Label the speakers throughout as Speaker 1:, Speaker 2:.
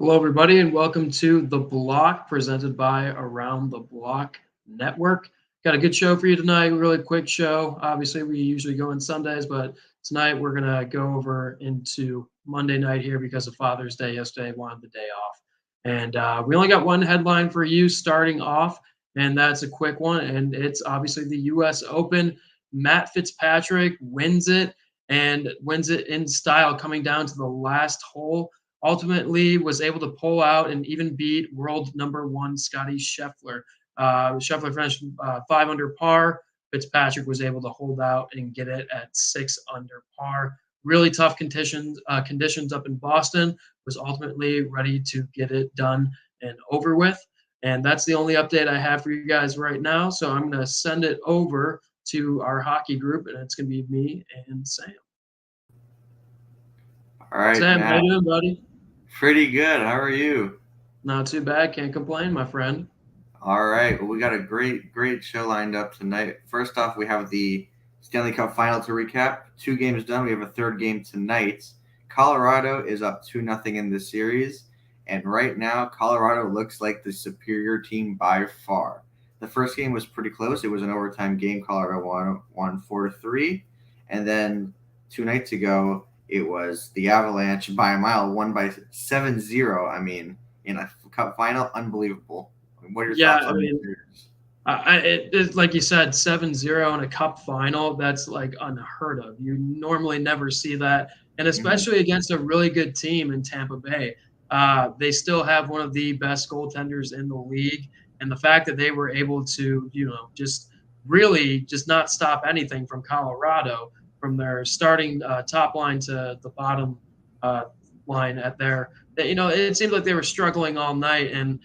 Speaker 1: Hello, everybody, and welcome to The Block presented by Around the Block Network. Got a good show for you tonight, really quick show. Obviously, we usually go on Sundays, but tonight we're going to go over into Monday night here because of Father's Day yesterday. Wanted the day off. And we only got one headline for you starting off, and that's a quick one. And it's obviously the U.S. Open. Matt Fitzpatrick wins it and wins it in style, coming down to the last hole ultimately was able to pull out and even beat world number one Scotty Scheffler. Scheffler finished 5 under par. Fitzpatrick was able to hold out and get it at 6 under par. Really tough conditions up in Boston. Was ultimately ready to get it done and over with. And that's the only update I have for you guys right now. So I'm going to send it over to our hockey group, and it's going to be me and Sam.
Speaker 2: All right,
Speaker 1: Sam, how
Speaker 2: Matt.
Speaker 1: you doing, buddy?
Speaker 2: Pretty good. How are you?
Speaker 1: Not too bad. Can't complain, my friend.
Speaker 2: All right. Well, we got a great show lined up tonight. First off, we have the Stanley Cup final to recap. 2 games done. We have a third game tonight. Colorado is up 2-0 in this series. And right now, Colorado looks like the superior team by far. The first game was pretty close. It was an overtime game. Colorado won 4-3. And then 2 nights ago, it was the Avalanche by a mile, won by 7-0. I mean, in a cup final, unbelievable. What are your
Speaker 1: Yeah,
Speaker 2: thoughts
Speaker 1: I
Speaker 2: on this
Speaker 1: mean,
Speaker 2: series?
Speaker 1: it's like you said, 7-0 in a cup final. That's like unheard of. You normally never see that, and
Speaker 2: Mhm.
Speaker 1: especially against a really good team in Tampa Bay. They still have one of the best goaltenders in the league, and the fact that they were able to, just really just not stop anything from Colorado, from their starting top line to the bottom uh, line at their, it seemed like they were struggling all night, and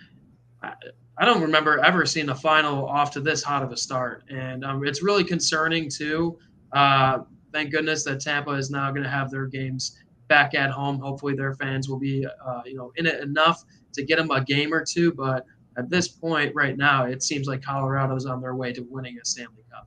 Speaker 1: I, I don't remember ever seeing a final off to this hot of a start, and it's really concerning too. Uh, thank goodness that Tampa is now going to have their games back at home. Hopefully, their fans will be, in it enough to get them a game or two. But at this point, right now, it seems like Colorado's on their way to winning a Stanley Cup.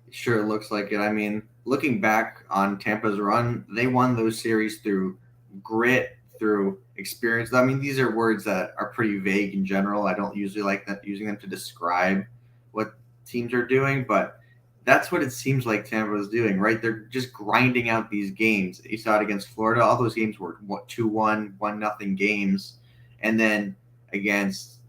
Speaker 2: Sure, it looks like it. I mean, looking back on Tampa's run, they won those series through grit, through experience. I mean, these are words that are pretty vague in general. I don't usually like that using them to describe what teams are doing, but that's what it seems like Tampa is doing, right? They're just grinding out these games. You saw it against Florida. All those games were 2-1, 1-0 games, and then against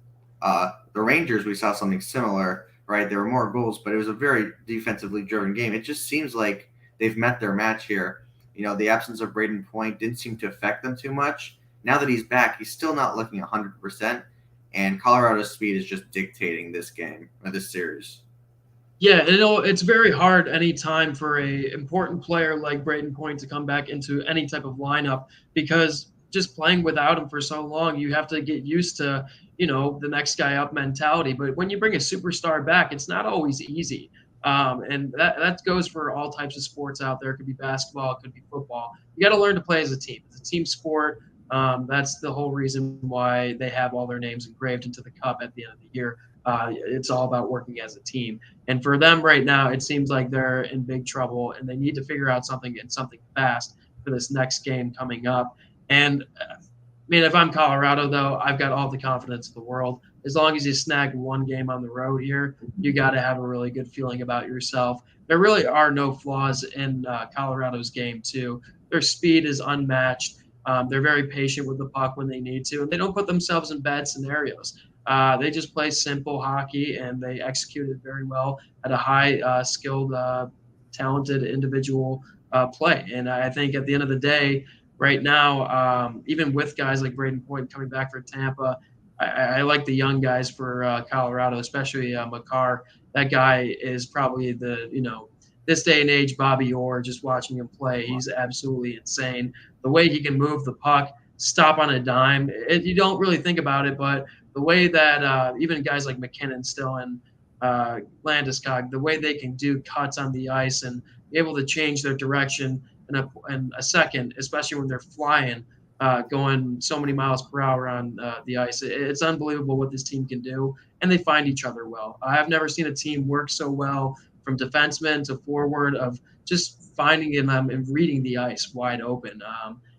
Speaker 2: the Rangers, we saw something similar, right? There were more goals, but it was a very defensively driven game. It just seems like they've met their match here. You know, the absence of Braden Point didn't seem to affect them too much. Now that he's back, he's still not looking 100%, and Colorado's speed is just dictating this game or this series.
Speaker 1: Yeah, it's very hard anytime for a important player like Braden Point to come back into any type of lineup because just playing without him for so long, you have to get used to, the next guy up mentality. But when you bring a superstar back, it's not always easy. And that goes for all types of sports out there. It could be basketball, it could be football. You got to learn to play as a team. It's a team sport. That's the whole reason why they have all their names engraved into the cup at the end of the year. It's all about working as a team. And for them right now, it seems like they're in big trouble and they need to figure out something and something fast for this next game coming up. And I mean, if I'm Colorado, though, I've got all the confidence in the world. As long as you snag one game on the road here, you got to have a really good feeling about yourself. There really are no flaws in Colorado's game, too. Their speed is unmatched. They're very patient with the puck when they need to, and they don't put themselves in bad scenarios. They just play simple hockey and they execute it very well at a high skilled, talented individual play. And I think at the end of the day, right now, even with guys like Braden Point coming back for Tampa, I like the young guys for Colorado, especially Makar. That guy is probably this day and age, Bobby Orr, just watching him play, he's absolutely insane. The way he can move the puck, stop on a dime, you don't really think about it, but the way that even guys like McKinnon still and Landeskog, the way they can do cuts on the ice and be able to change their direction in a second, especially when they're flying, going so many miles per hour on the ice. It's unbelievable what this team can do, and they find each other well. I've never seen a team work so well from defenseman to forward of just finding them and reading the ice wide open.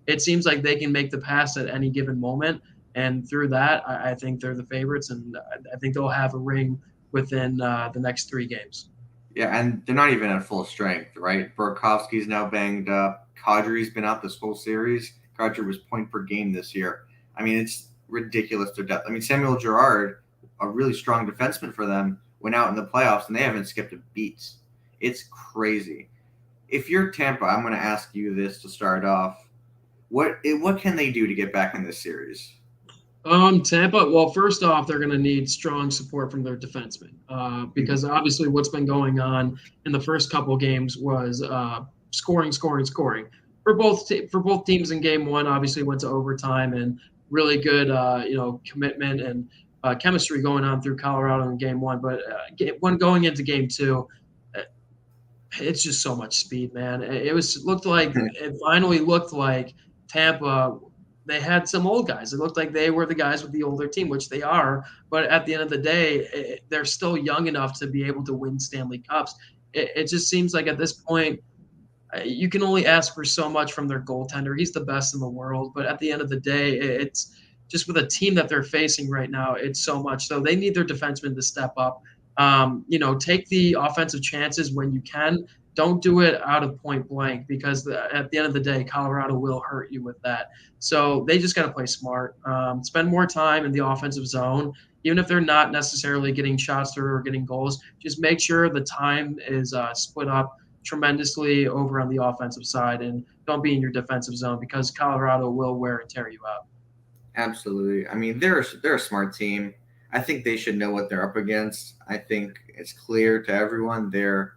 Speaker 1: It seems like they can make the pass at any given moment And through that, I think they're the favorites, and I think they'll have a ring within the next 3 games.
Speaker 2: Yeah, and they're not even at full strength, right? Burakovsky's now banged up. Kadri's been out this whole series. Kadri was point per game this year. I mean, it's ridiculous their depth. I mean, Samuel Girard, a really strong defenseman for them, went out in the playoffs and they haven't skipped a beat. It's crazy. If you're Tampa, I'm going to ask you this to start off. What can they do to get back in this series?
Speaker 1: Tampa. Well, first off, they're going to need strong support from their defensemen because obviously what's been going on in the first couple of games was scoring for both teams in game one. Obviously, went to overtime and really good commitment and chemistry going on through Colorado in game one. But when going into game two, it's just so much speed, man. It finally looked like Tampa. They had some old guys. It looked like they were the guys with the older team, which they are. But at the end of the day, they're still young enough to be able to win Stanley Cups. It just seems like at this point, you can only ask for so much from their goaltender. He's the best in the world. But at the end of the day, it's just with a team that they're facing right now, it's so much. So they need their defensemen to step up. Take the offensive chances when you can. Don't do it out of point blank because at the end of the day, Colorado will hurt you with that. So they just got to play smart, spend more time in the offensive zone, even if they're not necessarily getting shots through or getting goals. Just make sure the time is split up tremendously over on the offensive side and don't be in your defensive zone because Colorado will wear and tear you out.
Speaker 2: Absolutely. I mean, they're a smart team. I think they should know what they're up against. I think it's clear to everyone they're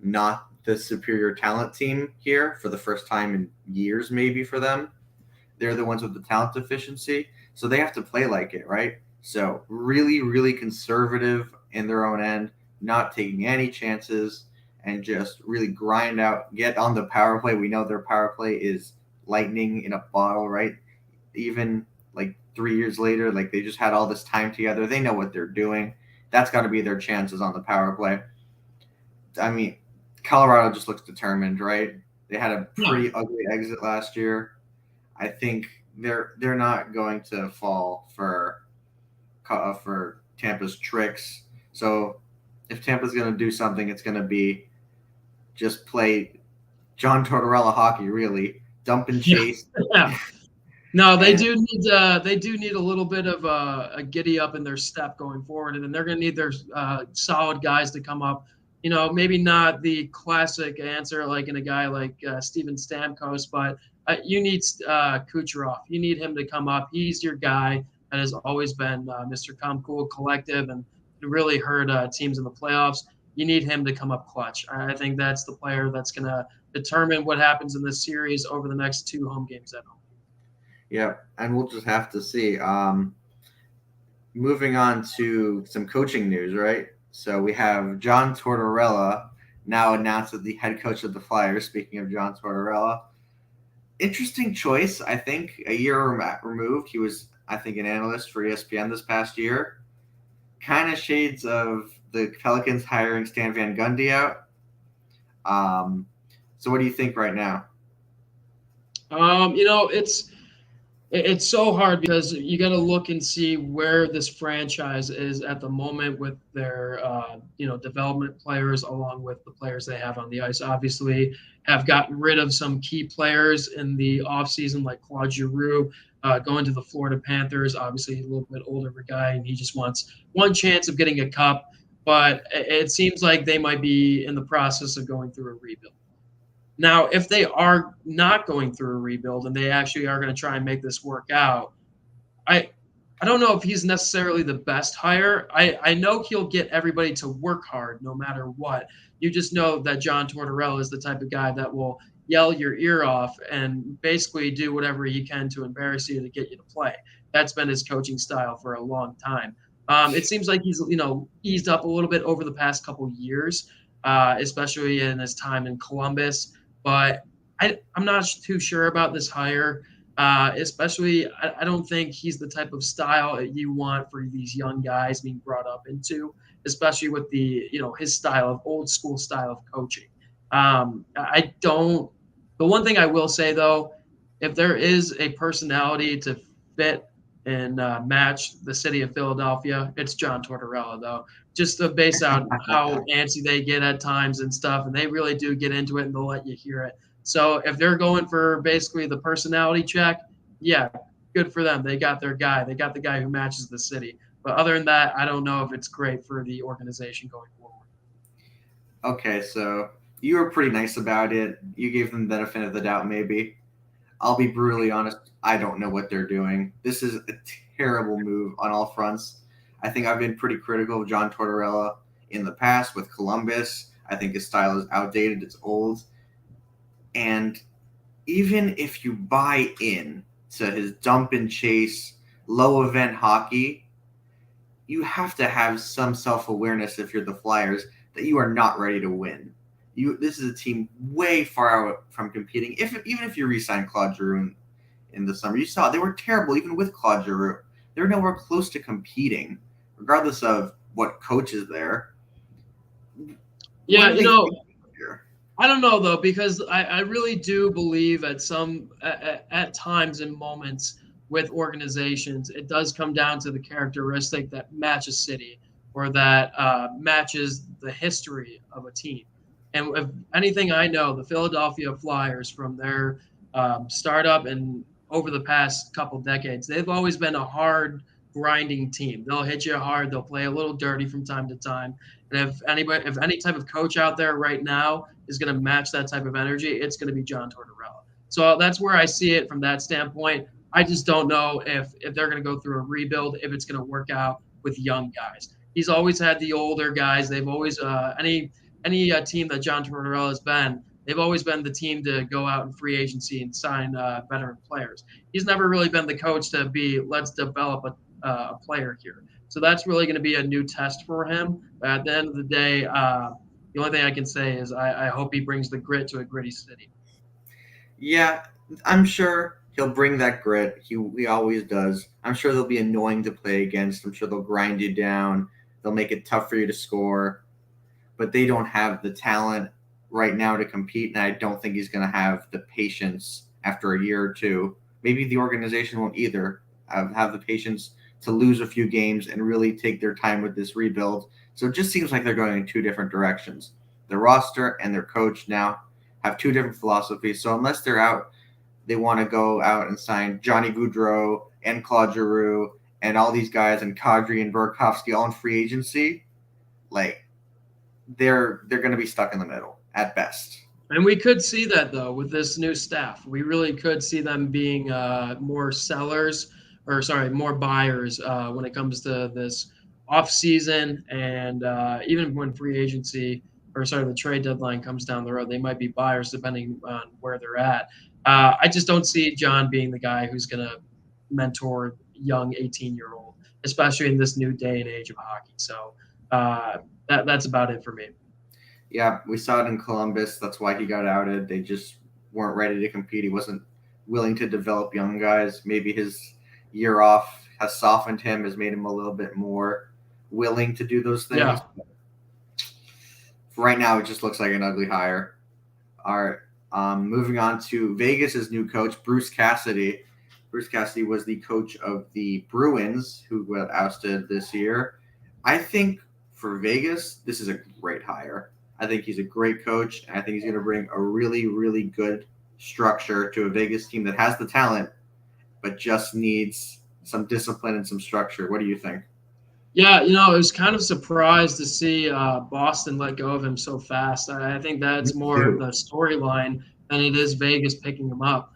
Speaker 2: not the superior talent team here for the first time in years, maybe for them. They're the ones with the talent deficiency. So they have to play like it, right? So really, really conservative in their own end, not taking any chances and just really grind out, get on the power play. We know their power play is lightning in a bottle, right? Even like 3 years later, like they just had all this time together. They know what they're doing. That's got to be their chances on the power play. I mean, Colorado just looks determined, right? They had a pretty ugly exit last year. I think they're not going to fall for Tampa's tricks. So if Tampa's going to do something, it's going to be just play John Tortorella hockey, really dump and chase.
Speaker 1: Yeah. No, they do need a little bit of a giddy up in their step going forward, and then they're going to need their solid guys to come up. Maybe not the classic answer like in a guy like Steven Stamkos, but you need Kucherov. You need him to come up. He's your guy that has always been Mr. Come Cool Collective and really hurt teams in the playoffs. You need him to come up clutch. I think that's the player that's going to determine what happens in this series over the next 2 home games at home.
Speaker 2: Yeah, and we'll just have to see. Moving on to some coaching news, right? So we have John Tortorella now announced as the head coach of the Flyers. Speaking of John Tortorella, interesting choice. I think a year removed, he was, I think, an analyst for ESPN this past year. Kind of shades of the Pelicans hiring Stan Van Gundy out. So what do you think right now?
Speaker 1: It's so hard because you got to look and see where this franchise is at the moment with their, development players along with the players they have on the ice. Obviously, have gotten rid of some key players in the offseason like Claude Giroux going to the Florida Panthers. Obviously, a little bit older of a guy, and he just wants one chance of getting a cup. But it seems like they might be in the process of going through a rebuild. Now, if they are not going through a rebuild and they actually are going to try and make this work out, I don't know if he's necessarily the best hire. I know he'll get everybody to work hard no matter what. You just know that John Tortorella is the type of guy that will yell your ear off and basically do whatever he can to embarrass you to get you to play. That's been his coaching style for a long time. It seems like he's eased up a little bit over the past couple years, especially in his time in Columbus. But I'm not too sure about this hire, especially I don't think he's the type of style you want for these young guys being brought up into, especially with his style of old school style of coaching. The one thing I will say, though, if there is a personality to fit and match the city of Philadelphia. It's John Tortorella, though, just to base out how antsy they get at times and stuff, and they really do get into it, and they'll let you hear it. So if they're going for basically the personality check, yeah, good for them. They got their guy. They got the guy who matches the city. But other than that, I don't know if it's great for the organization going forward.
Speaker 2: Okay, so you were pretty nice about it. You gave them the benefit of the doubt, maybe. I'll be brutally honest. I don't know what they're doing. This is a terrible move on all fronts. I think I've been pretty critical of John Tortorella in the past with Columbus. I think his style is outdated. It's old. And even if you buy in to his dump and chase, low event hockey, you have to have some self-awareness if you're the Flyers that you are not ready to win. This is a team way far out from competing. Even if you re-sign Claude Giroux in the summer, you saw they were terrible even with Claude Giroux. They were nowhere close to competing, regardless of what coach is there.
Speaker 1: Yeah, I don't know though, because I really do believe at times and moments with organizations, it does come down to the characteristic that matches city or that matches the history of a team. And if anything I know, the Philadelphia Flyers from their startup and over the past couple decades, they've always been a hard grinding team. They'll hit you hard. They'll play a little dirty from time to time. And if any type of coach out there right now is going to match that type of energy, it's going to be John Tortorella. So that's where I see it from that standpoint. I just don't know if they're going to go through a rebuild, if it's going to work out with young guys. He's always had the older guys. They've always any team that John Tortorella has been, they've always been the team to go out in free agency and sign veteran players. He's never really been the coach to be, let's develop a player here. So that's really going to be a new test for him. But at the end of the day, the only thing I can say is I hope he brings the grit to a gritty city.
Speaker 2: Yeah, I'm sure he'll bring that grit. He always does. I'm sure they'll be annoying to play against. I'm sure they'll grind you down. They'll make it tough for you to score. But they don't have the talent right now to compete, and I don't think he's going to have the patience after a year or two. Maybe the organization won't either have the patience to lose a few games and really take their time with this rebuild. So it just seems like they're going in two different directions. Their roster and their coach now have two different philosophies. So unless they're out, they want to go out and sign Johnny Gaudreau and Claude Giroux and all these guys and Kadri and Burakovsky all in free agency, like they're going to be stuck in the middle at best.
Speaker 1: And we could see that, though, with this new staff. We really could see them being more more buyers when it comes to this offseason and even when the trade deadline comes down the road, they might be buyers depending on where they're at. I just don't see John being the guy who's going to mentor young 18-year-old, especially in this new day and age of hockey. So that's about it for me.
Speaker 2: Yeah, we saw it in Columbus. That's why he got outed. They just weren't ready to compete. He wasn't willing to develop young guys. Maybe his year off has softened him, has made him a little bit more willing to do those things.
Speaker 1: Yeah.
Speaker 2: For right now, it just looks like an ugly hire. All right, moving on to Vegas's new coach, Bruce Cassidy. Bruce Cassidy was the coach of the Bruins, who got ousted this year. I think for Vegas, this is a great hire. I think he's a great coach, and I think he's going to bring a really, really good structure to a Vegas team that has the talent, but just needs some discipline and some structure. What do you think?
Speaker 1: Yeah, I was kind of surprised to see Boston let go of him so fast. I think that's more of the storyline than it is Vegas picking him up,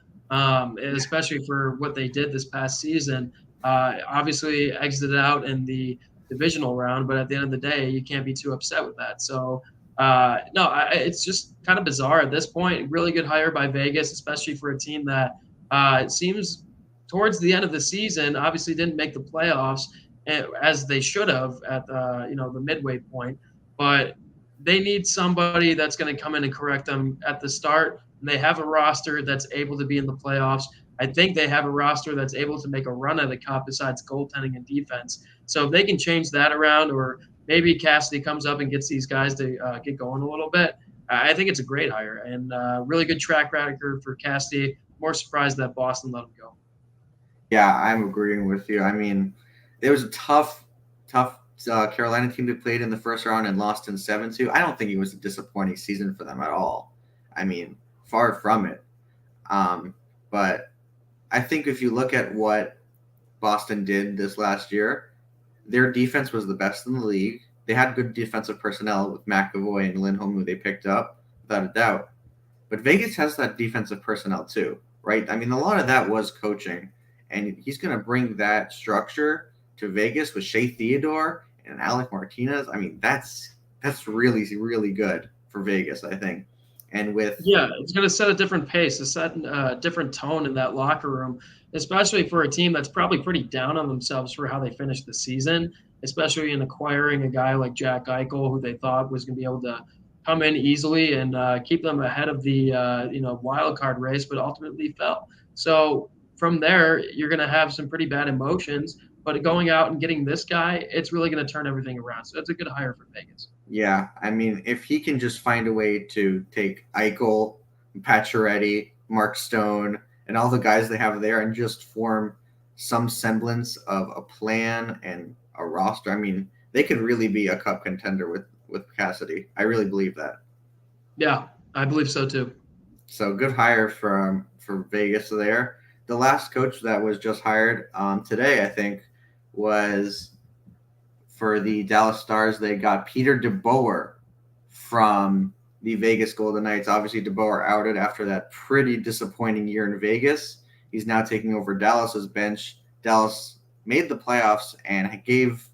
Speaker 1: especially for what they did this past season. Obviously, exited out in the divisional round, but at the end of the day, you can't be too upset with that. So, it's just kind of bizarre at this point. Really good hire by Vegas, especially for a team that it seems towards the end of the season obviously didn't make the playoffs as they should have at the midway point. But they need somebody that's going to come in and correct them at the start. And they have a roster that's able to be in the playoffs. I think they have a roster that's able to make a run at the cup besides goaltending and defense. So if they can change that around, or maybe Cassidy comes up and gets these guys to get going a little bit, I think it's a great hire and really good track record for Cassidy. More surprised that Boston let him go.
Speaker 2: Yeah, I'm agreeing with you. I mean, it was a tough Carolina team that played in the first round and lost in 7-2. I don't think it was a disappointing season for them at all. I mean, far from it. Um, but I think if you look at what Boston did this last year, their defense was the best in the league. They had good defensive personnel with McAvoy and Lindholm, who they picked up, without a doubt. But Vegas has that defensive personnel too, right? I mean, a lot of that was coaching, and he's going to bring that structure to Vegas with Shea Theodore and Alec Martinez. I mean, that's really good for Vegas, I think. And with
Speaker 1: Yeah, it's going to set a different pace, to set a different tone in that locker room, especially for a team that's probably pretty down on themselves for how they finished the season, especially in acquiring a guy like Jack Eichel, who they thought was going to be able to come in easily and keep them ahead of the wild card race, but ultimately fell. So from there, you're going to have some pretty bad emotions. But going out and getting this guy, it's really going to turn everything around. So it's a good hire for Vegas.
Speaker 2: Yeah, I mean, if he can just find a way to take Eichel, Pacioretty, Mark Stone, and all the guys they have there and just form some semblance of a plan and a roster, I mean, they could really be a cup contender with Cassidy. I really believe that.
Speaker 1: Yeah, I believe so too.
Speaker 2: So good hire for Vegas there. The last coach that was just hired today, I think, was for the Dallas Stars. They got Peter DeBoer from the Vegas Golden Knights. Obviously, DeBoer outed after that pretty disappointing year in Vegas. He's now taking over Dallas's bench. Dallas made the playoffs and gave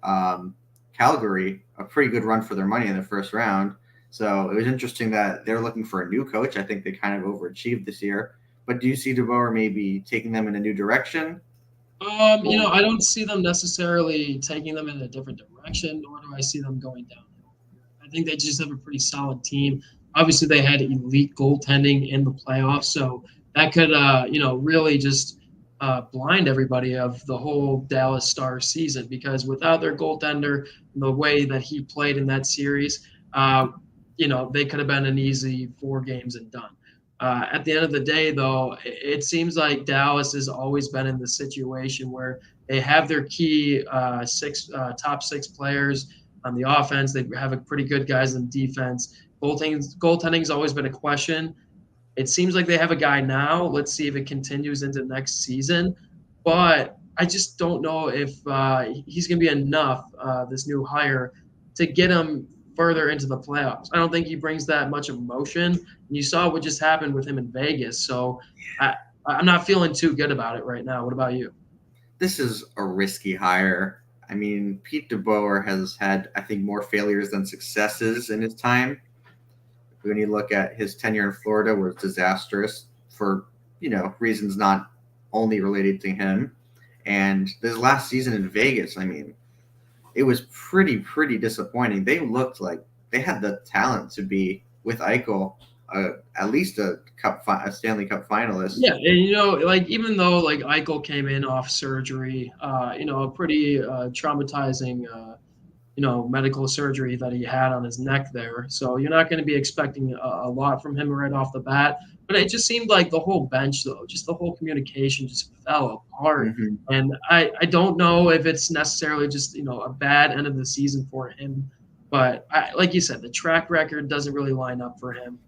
Speaker 2: Calgary a pretty good run for their money in the first round. So it was interesting that they're looking for a new coach. I think they kind of overachieved this year. But do you see DeBoer maybe taking them in a new direction?
Speaker 1: I don't see them necessarily taking them in a different direction, nor do I see them going downhill. I think they just have a pretty solid team. Obviously, they had elite goaltending in the playoffs, so that could, really just blind everybody of the whole Dallas Stars season because without their goaltender, the way that he played in that series, they could have been an easy 4 games and done. At the end of the day, though, it seems like Dallas has always been in the situation where they have their key top 6 players on the offense. They have a pretty good guys in defense. Goaltending's always been a question. It seems like they have a guy now. Let's see if it continues into next season. But I just don't know if he's going to be enough, this new hire, to get him further into the playoffs. I don't think he brings that much emotion. And you saw what just happened with him in Vegas. So I'm not feeling too good about it right now. What about you?
Speaker 2: This is a risky hire. I mean, Pete DeBoer has had, I think, more failures than successes in his time. When you look at his tenure in Florida, where it's disastrous for reasons not only related to him, and this last season in Vegas, I mean, it was pretty disappointing. They looked like they had the talent to be with Eichel, at least a Stanley Cup finalist.
Speaker 1: Yeah, and even though like Eichel came in off surgery, a pretty traumatizing medical surgery that he had on his neck there. So you're not going to be expecting a lot from him right off the bat. But it just seemed like the whole bench, though, just the whole communication just fell apart.
Speaker 2: Mm-hmm.
Speaker 1: And I don't know if it's necessarily just, a bad end of the season for him. But like you said, the track record doesn't really line up for him.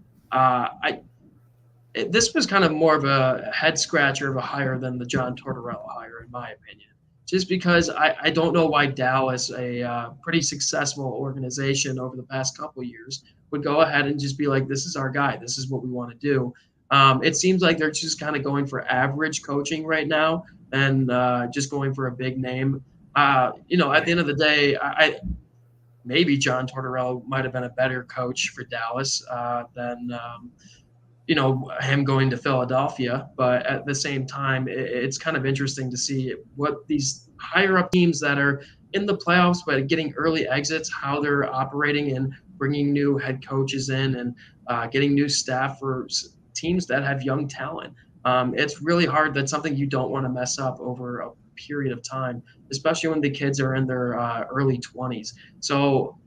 Speaker 1: This was kind of more of a head scratcher of a hire than the John Tortorella hire, in my opinion. Just because I don't know why Dallas, a pretty successful organization over the past couple of years, would go ahead and just be like, this is our guy. This is what we want to do. It seems like they're just kind of going for average coaching right now and just going for a big name. At the end of the day, maybe John Tortorella might have been a better coach for Dallas than him going to Philadelphia. But at the same time, it's kind of interesting to see what these higher up teams that are in the playoffs, but getting early exits, how they're operating and bringing new head coaches in and getting new staff for teams that have young talent. It's really hard. That's something you don't want to mess up over a period of time, especially when the kids are in their early 20s. So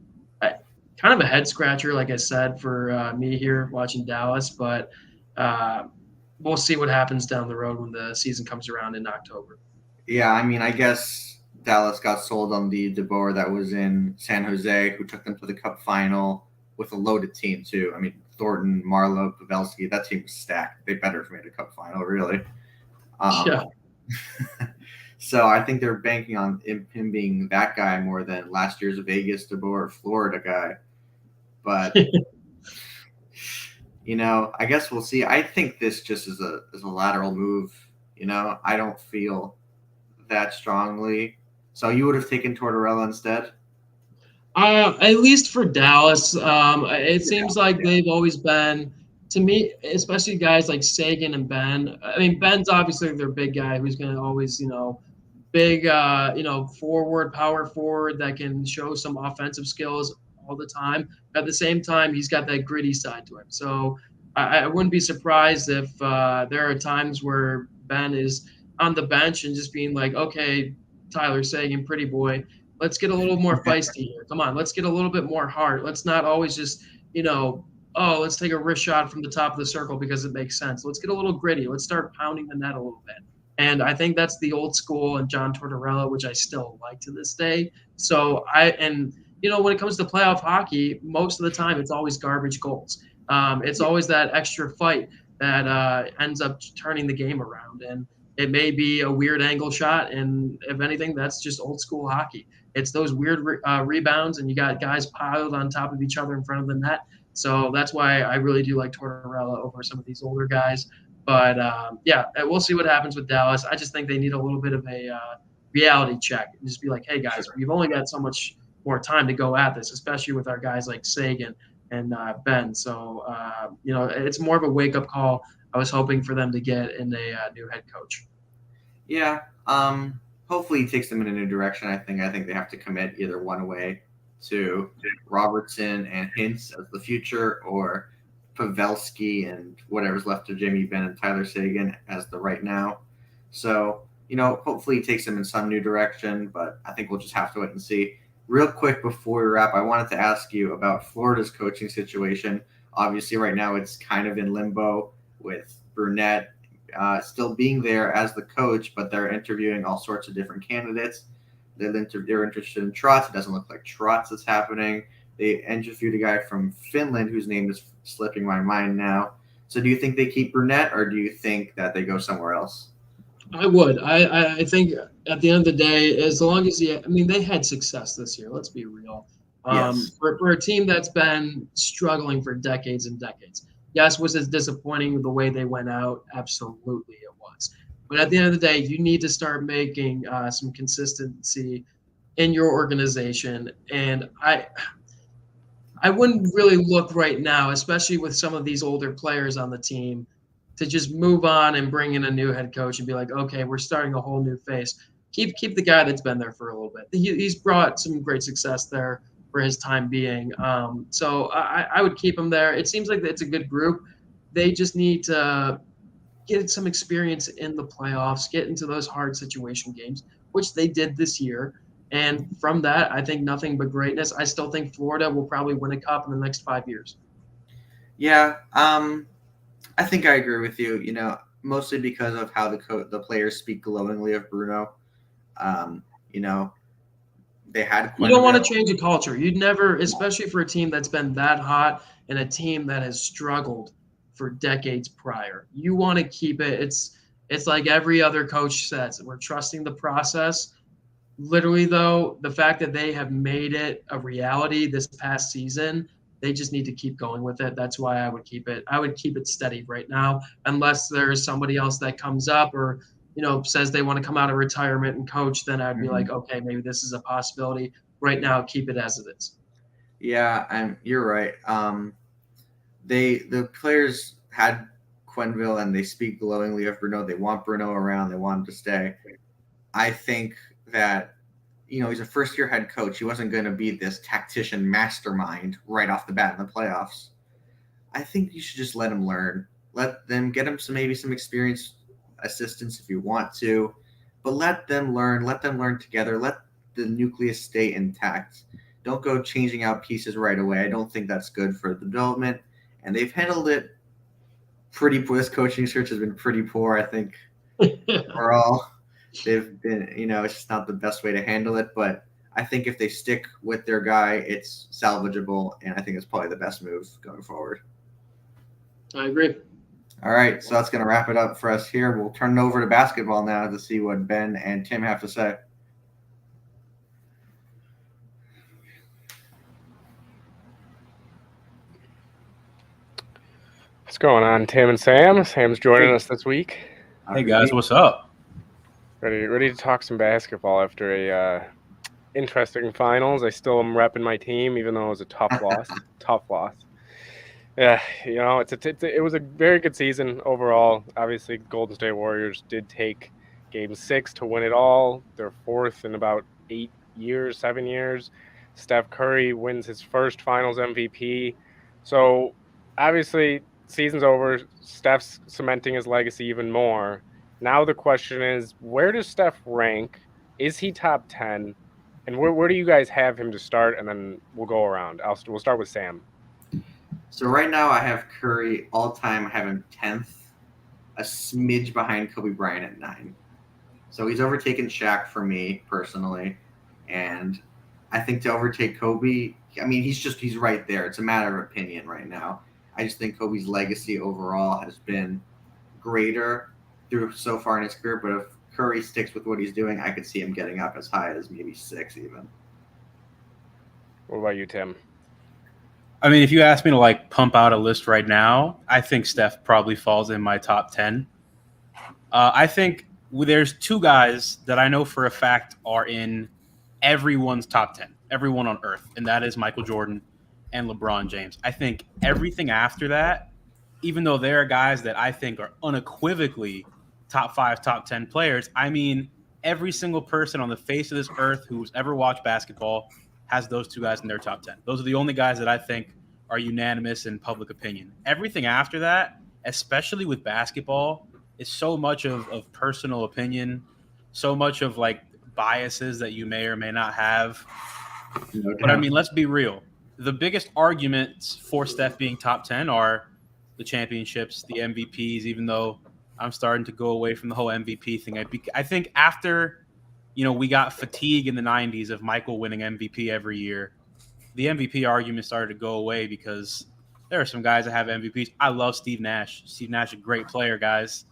Speaker 1: kind of a head scratcher, like I said, for me here watching Dallas. But we'll see what happens down the road when the season comes around in October.
Speaker 2: Yeah, I mean, I guess Dallas got sold on the DeBoer that was in San Jose, who took them to the Cup final with a loaded team too. I mean, Thornton, Marlowe, Pavelski, that team was stacked. They better have made a Cup final, really.
Speaker 1: Yeah.
Speaker 2: So I think they're banking on him being that guy more than last year's Vegas DeBoer Florida guy. But I guess we'll see. I think this just is a lateral move. I don't feel that strongly. So you would have taken Tortorella instead?
Speaker 1: At least for Dallas, it seems like they've always been, to me, especially guys like Seguin and Benn. I mean, Benn's obviously their big guy who's going to always, big, forward, power forward that can show some offensive skills all the time. At the same time, he's got that gritty side to him. So I wouldn't be surprised if there are times where Benn is on the bench and just being like, okay, Tyler Seguin, pretty boy, let's get a little more feisty here. Come on, let's get a little bit more heart. Let's not always just, let's take a wrist shot from the top of the circle because it makes sense. Let's get a little gritty. Let's start pounding the net a little bit. And I think that's the old school and John Tortorella, which I still like to this day. So when it comes to playoff hockey, most of the time it's always garbage goals. It's always that extra fight that ends up turning the game around. And it may be a weird angle shot. And if anything, that's just old school hockey. It's those weird rebounds, and you got guys piled on top of each other in front of the net. So that's why I really do like Tortorella over some of these older guys. But we'll see what happens with Dallas. I just think they need a little bit of a reality check and just be like, hey, guys, we've only got so much more time to go at this, especially with our guys like Seguin and Benn. So, it's more of a wake-up call I was hoping for them to get in a new head coach.
Speaker 2: Yeah. Hopefully he takes them in a new direction. I think they have to commit either one way to Robertson and Hintz as the future, or Pavelski and whatever's left of Jamie Benn and Tyler Seguin as the right now. So, hopefully he takes them in some new direction, but I think we'll just have to wait and see. Real quick before we wrap, I wanted to ask you about Florida's coaching situation. Obviously, right now it's kind of in limbo with Brunette still being there as the coach, but they're interviewing all sorts of different candidates. They're interested in Trotz. It doesn't look like Trotz is happening. They interviewed a guy from Finland whose name is slipping my mind now. So do you think they keep Brunette, or do you think that they go somewhere else?
Speaker 1: I would. I think at the end of the day, as long as they had success this year. Let's be real.
Speaker 2: Yes.
Speaker 1: For a team that's been struggling for decades and decades. Yes, was it disappointing the way they went out? Absolutely, it was. But at the end of the day, you need to start making some consistency in your organization. And I wouldn't really look right now, especially with some of these older players on the team, to just move on and bring in a new head coach and be like, okay, we're starting a whole new phase. Keep the guy that's been there for a little bit. He's brought some great success there for his time being. So I would keep him there. It seems like it's a good group. They just need to get some experience in the playoffs, get into those hard situation games, which they did this year. And from that, I think nothing but greatness. I still think Florida will probably win a cup in the next 5 years.
Speaker 2: Yeah, I think I agree with you. Mostly because of how the players speak glowingly of Bruno. They had.
Speaker 1: You don't want to change a culture. You'd never, especially for a team that's been that hot and a team that has struggled for decades prior. You want to keep it. It's like every other coach says, we're trusting the process. Literally, though, the fact that they have made it a reality this past season, they just need to keep going with it. That's why I would keep it. I would keep it steady right now, unless there's somebody else that comes up or says they want to come out of retirement and coach. Then I'd be like, okay, maybe this is a possibility. Right now, keep it as it is.
Speaker 2: Yeah, you're right. The players had Quenneville, and they speak glowingly of Bruno. They want Bruno around. They want him to stay. I think that he's a first-year head coach. He wasn't going to be this tactician mastermind right off the bat in the playoffs. I think you should just let him learn. Let them get him maybe some experience assistance if you want to, but let them learn. Let them learn together. Let the nucleus stay intact. Don't go changing out pieces right away. I don't think that's good for the development. And they've handled it this coaching search has been pretty poor. I think overall they've been, it's just not the best way to handle it. But I think if they stick with their guy, it's salvageable, and I think it's probably the best move going forward.
Speaker 1: I agree.
Speaker 2: All right, so that's going to wrap it up for us here. We'll turn it over to basketball now to see what Ben and Tim have to say.
Speaker 3: What's going on, Tim and Sam? Sam's joining us this week.
Speaker 4: Hey guys, what's up?
Speaker 3: Ready to talk some basketball after a interesting finals. I still am repping my team, even though it was a tough loss. Tough loss. Yeah, it was a very good season overall. Obviously, Golden State Warriors did take Game 6 to win it all. They're fourth in about 7 years. Steph Curry wins his first Finals MVP. So, obviously, season's over. Steph's cementing his legacy even more. Now the question is, where does Steph rank? Is he top 10? And where do you guys have him to start? And then we'll go around. We'll start with Sam.
Speaker 2: So right now I have Curry all-time. I have him 10th, a smidge behind Kobe Bryant at 9. So he's overtaken Shaq for me personally. And I think to overtake Kobe, I mean, he's right there. It's a matter of opinion right now. I just think Kobe's legacy overall has been greater through so far in his career. But if Curry sticks with what he's doing, I could see him getting up as high as maybe 6 even.
Speaker 3: What about you, Tim?
Speaker 4: I mean, if you ask me to pump out a list right now, I think Steph probably falls in my top 10. I think there's 2 guys that I know for a fact are in everyone's top 10, everyone on earth, and that is Michael Jordan and LeBron James. I think everything after that, even though there are guys that I think are unequivocally top 5, top 10 players, I mean, every single person on the face of this earth who's ever watched basketball has those 2 guys in their top 10. Those are the only guys that I think are unanimous in public opinion. Everything after that, especially with basketball, is so much of personal opinion, so much of biases that you may or may not have.
Speaker 2: No
Speaker 4: But I mean, let's be real. The biggest arguments for Steph being top 10 are the championships, the MVPs, even though I'm starting to go away from the whole MVP thing. I think after we got fatigue in the 90s of Michael winning MVP every year, the MVP argument started to go away because there are some guys that have MVPs. I love Steve Nash. Steve Nash, a great player, guys.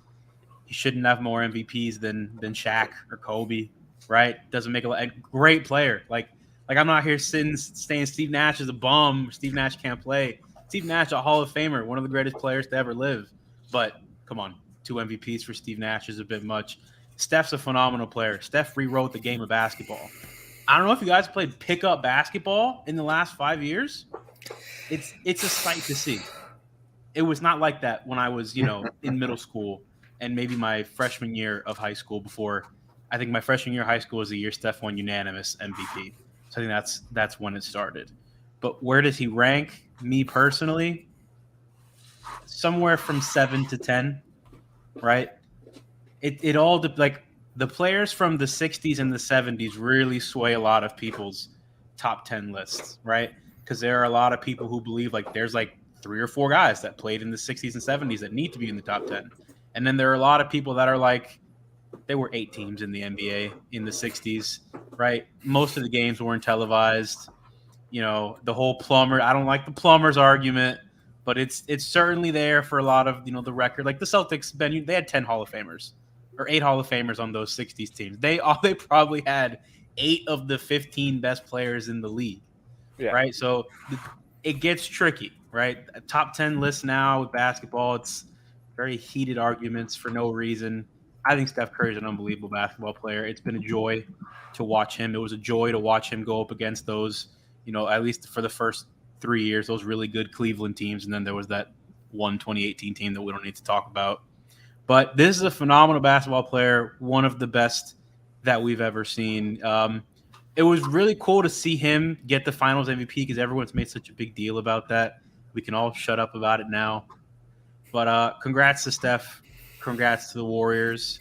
Speaker 4: He shouldn't have more MVPs than Shaq or Kobe, right? Doesn't make a great player. I'm not here saying Steve Nash is a bum. Or Steve Nash can't play. Steve Nash, a Hall of Famer, one of the greatest players to ever live. But come on, 2 MVPs for Steve Nash is a bit much. Steph's a phenomenal player. Steph rewrote the game of basketball. I don't know if you guys played pickup basketball in the last 5 years. It's a sight to see. It was not like that when I was, in middle school and maybe my freshman year of high school before. I think my freshman year of high school was the year Steph won unanimous MVP. So I think that's when it started. But where does he rank? Me personally, somewhere from 7 to 10, right? It all the players from the 60s and the 70s really sway a lot of people's top 10 lists, right? Because there are a lot of people who believe there's 3 or 4 guys that played in the 60s and 70s that need to be in the top 10. And then there are a lot of people that are there were 8 teams in the NBA in the 60s, right? Most of the games weren't televised. The whole plumber, I don't like the plumbers argument, but it's certainly there for a lot of, the record. The Celtics, Ben, they had 10 Hall of Famers or 8 Hall of Famers on those 60s teams. They probably had 8 of the 15 best players in the league, right? So it gets tricky, right? A top 10 list now with basketball, it's very heated arguments for no reason. I think Steph Curry is an unbelievable basketball player. It's been a joy to watch him. It was a joy to watch him go up against those, at least for the first 3 years, those really good Cleveland teams. And then there was that 2018 team that we don't need to talk about. But this is a phenomenal basketball player, one of the best that we've ever seen. It was really cool to see him get the Finals MVP because everyone's made such a big deal about that. We can all shut up about it now. But congrats to Steph. Congrats to the Warriors.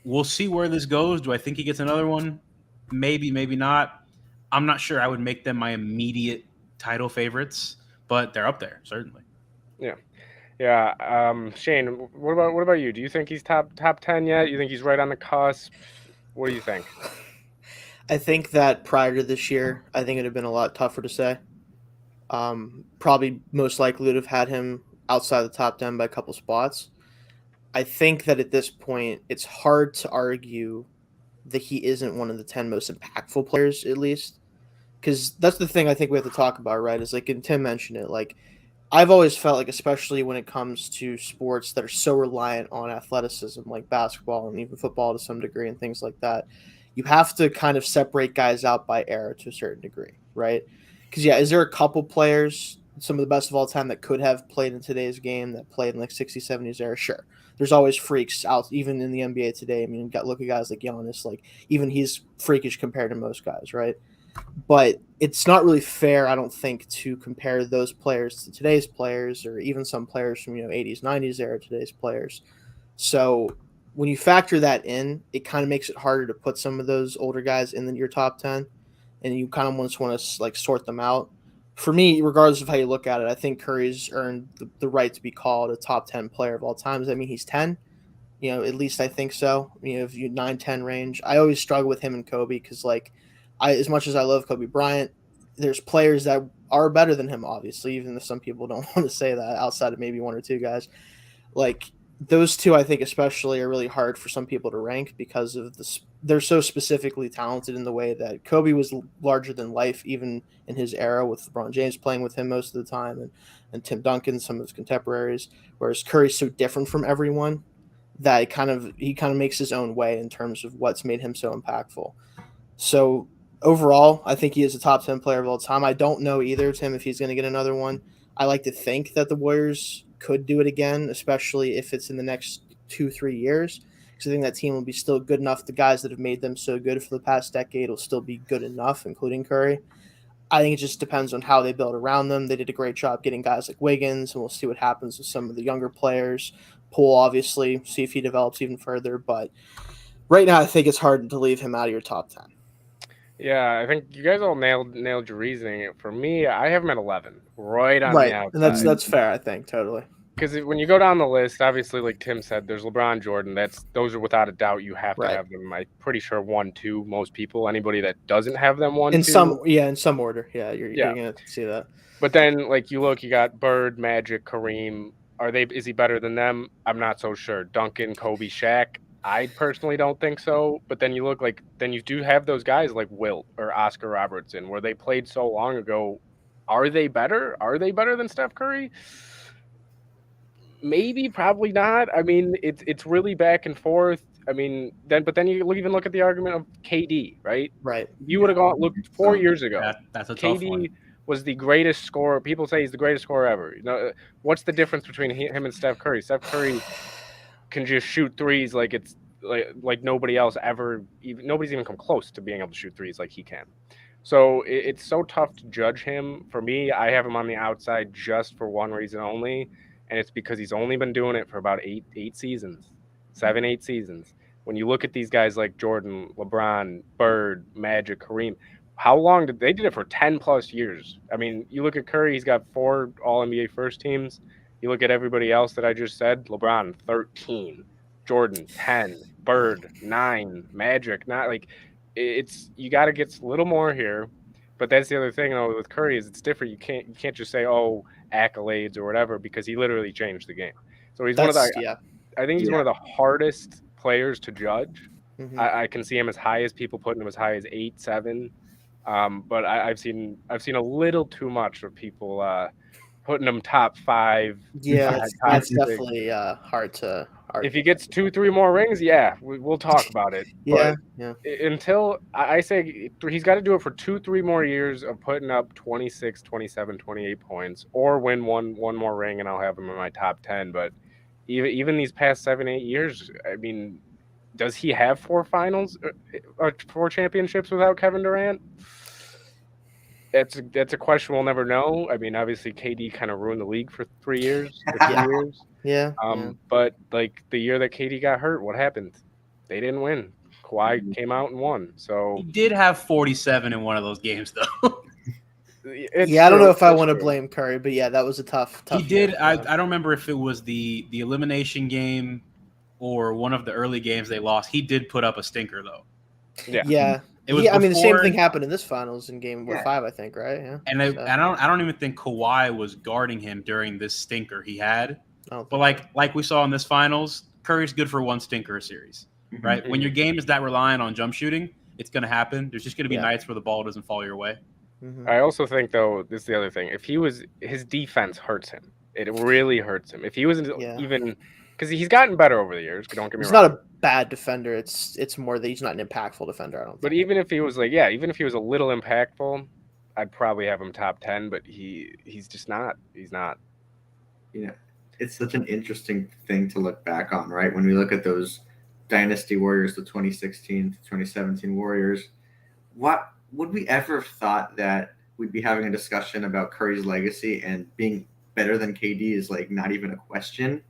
Speaker 4: We'll see where this goes. Do I think he gets another one? Maybe, maybe not. I'm not sure I would make them my immediate title favorites, but they're up there, certainly.
Speaker 3: Yeah. Yeah. Shane, what about you? Do you think he's top 10 yet? You think he's right on the cusp? What do you think?
Speaker 5: I think that prior to this year, I think it'd have been a lot tougher to say. Probably most likely would have had him outside the top 10 by a couple spots. I think that at this point, it's hard to argue that he isn't one of the 10 most impactful players, at least. Because that's the thing I think we have to talk about, right? Is like, and Tim mentioned it, like, I've always felt like, especially when it comes to sports that are so reliant on athleticism, like basketball and even football to some degree and things like that, you have to kind of separate guys out by era to a certain degree, right? Because, yeah, is there a couple players, some of the best of all time, that could have played in today's game that played in like 60s, 70s era? Sure. There's always freaks out, even in the NBA today. I mean, look at guys like Giannis, like even he's freakish compared to most guys, right? But it's not really fair, I don't think, to compare those players to today's players or even some players from 80s, 90s era today's players. So when you factor that in, it kind of makes it harder to put some of those older guys in your top 10, and you kind of just want to like sort them out. For me, regardless of how you look at it, I think Curry's earned the right to be called a top 10 player of all time. I mean, he's 10. At least I think so. If you 9-10 range, I always struggle with him and Kobe because, like, as much as I love Kobe Bryant, there's players that are better than him, obviously, even if some people don't want to say that outside of maybe one or two guys. Like, those two, I think especially, are really hard for some people to rank because of they're so specifically talented in the way that Kobe was larger than life, even in his era, with LeBron James playing with him most of the time and Tim Duncan, some of his contemporaries, whereas Curry's so different from everyone that he kind of makes his own way in terms of what's made him so impactful. So overall, I think he is a top 10 player of all time. I don't know either, Tim, if he's going to get another one. I like to think that the Warriors could do it again, especially if it's in the next 2-3 years, because I think that team will be still good enough. The guys that have made them so good for the past decade will still be good enough, including Curry. I think it just depends on how they build around them. They did a great job getting guys like Wiggins, and we'll see what happens with some of the younger players. Poole, obviously, see if he develops even further. But right now, I think it's hard to leave him out of your top 10.
Speaker 3: Yeah, I think you guys all nailed your reasoning. For me, I have him at 11, right on the outside.
Speaker 5: And that's fair, I think, totally.
Speaker 3: Because when you go down the list, obviously, like Tim said, there's LeBron, Jordan. Those are without a doubt. You have to have them. I'm pretty sure 1, 2. Most people, anybody that doesn't have them 1, 2.
Speaker 5: In some order. Yeah, you're gonna see that.
Speaker 3: But then, like you got Bird, Magic, Kareem. Is he better than them? I'm not so sure. Duncan, Kobe, Shaq. I personally don't think so. But then you look then you do have those guys like Wilt or Oscar Robertson, where they played so long ago. Are they better? Are they better than Steph Curry? Maybe, probably not. I mean, it's really back and forth. I mean, but then you even look at the argument of KD, right?
Speaker 5: Right.
Speaker 3: You would have looked 4 years ago.
Speaker 4: That's a tough one.
Speaker 3: KD was the greatest scorer. People say he's the greatest scorer ever. What's the difference between him and Steph Curry? Steph Curry can just shoot threes like it's like nobody else ever. Nobody's even come close to being able to shoot threes like he can. So it's so tough to judge him. For me, I have him on the outside just for one reason only. And it's because he's only been doing it for about 8 seasons, 7-8 seasons. When you look at these guys like Jordan, LeBron, Bird, Magic, Kareem, how long did they did it for 10 plus years? I mean, you look at Curry, he's got 4 All-NBA first teams. You look at everybody else that I just said, LeBron 13, Jordan 10, Bird 9, Magic not like you got to get a little more here. But that's the other thing though with Curry is it's different. You can't just say accolades or whatever because he literally changed the game. So he's one of the I think he's one of the hardest players to judge. Mm-hmm. I can see him as high as people putting him as high as 8, 7. But I've seen a little too much of people putting him top 5.
Speaker 5: Yeah, that's definitely hard to argue.
Speaker 3: If he gets 2-3 more rings, we'll talk about it.
Speaker 5: Yeah.
Speaker 3: Until I say he's got to do it for 2-3 more years of putting up 26, 27, 28 points, or win one more ring, and I'll have him in my top 10. But even these past 7-8 years, I mean, does he have 4 finals or 4 championships without Kevin Durant? That's a question we'll never know. I mean, obviously, KD kind of ruined the league for 3 years, or 2 years.
Speaker 5: Yeah.
Speaker 3: But like the year that KD got hurt, what happened? They didn't win. Kawhi came out and won. So
Speaker 4: he did have 47 in one of those games, though.
Speaker 5: I don't know if I want to blame Curry, but yeah, that was a tough.
Speaker 4: He did.
Speaker 5: year.
Speaker 4: I don't remember if it was the elimination game or one of the early games they lost. He did put up a stinker though.
Speaker 5: Yeah.
Speaker 4: It was
Speaker 5: I mean, the same
Speaker 4: before-
Speaker 5: thing happened in this finals in game
Speaker 2: Yeah.
Speaker 5: 5, I think, right? Yeah.
Speaker 4: And I don't even think Kawhi was guarding him during this stinker he had.
Speaker 5: I don't
Speaker 4: But
Speaker 5: think
Speaker 4: like we saw in this finals, Curry's good for one stinker a series,
Speaker 2: Mhm.
Speaker 4: right? When your game is that reliant on jump shooting, it's going to happen. There's just going to be
Speaker 5: Yeah.
Speaker 4: nights where the ball doesn't fall your way.
Speaker 5: Mhm.
Speaker 3: I also think, though, this is the other thing. If his defense hurts him. It really hurts him. If he was
Speaker 5: Yeah.
Speaker 3: even, because he's gotten better over the years. Don't get me
Speaker 5: He's
Speaker 3: wrong.
Speaker 5: not a bad defender. It's more that he's not an impactful defender. I don't think.
Speaker 3: But even if he was even if he was a little impactful, I'd probably have him top 10. But he's just not. He's not.
Speaker 2: It's such an interesting thing to look back on, right? When we look at those Dynasty Warriors, the 2016 to 2017 Warriors, what would we ever have thought that we'd be having a discussion about Curry's legacy and being better than KD is like not even a question?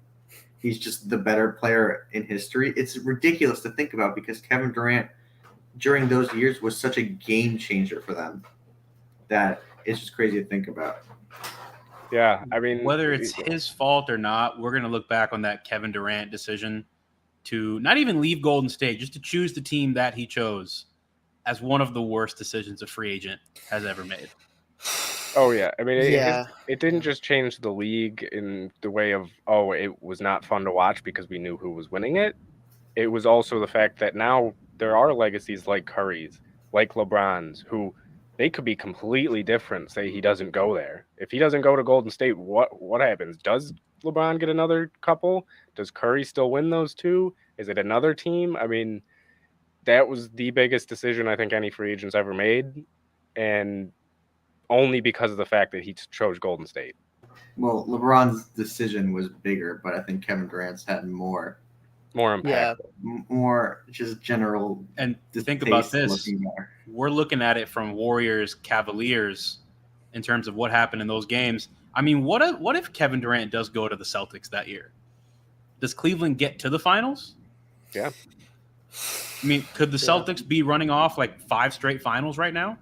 Speaker 2: He's just the better player in history. It's ridiculous to think about because Kevin Durant during those years was such a game changer for them that it's just crazy to think about.
Speaker 3: Yeah, I mean,
Speaker 4: Whether it's his fault or not, we're going to look back on that Kevin Durant decision to not even leave Golden State, just to choose the team that he chose as one of the worst decisions a free agent has ever made.
Speaker 3: Oh yeah, I mean,
Speaker 5: Yeah.
Speaker 3: it didn't just change the league in the way of it was not fun to watch because we knew who was winning it. It was also the fact that now there are legacies like Curry's, like LeBron's, who they could be completely different. Say he doesn't go there. If he doesn't go to Golden State, what happens? Does LeBron get another couple? Does Curry still win those two? Is it another team? I mean, that was the biggest decision I think any free agent's ever made, and only because of the fact that he chose Golden State.
Speaker 2: Well, LeBron's decision was bigger, but I think Kevin Durant's had more
Speaker 3: More
Speaker 2: more just general.
Speaker 4: And think about
Speaker 2: taste
Speaker 4: this.
Speaker 2: looking better.
Speaker 4: We're looking at it from Warriors Cavaliers in terms of what happened in those games. I mean, what if Kevin Durant does go to the Celtics that year? Does Cleveland get to the finals?
Speaker 3: Yeah.
Speaker 4: I mean, could the Celtics be running off like 5 straight finals right now?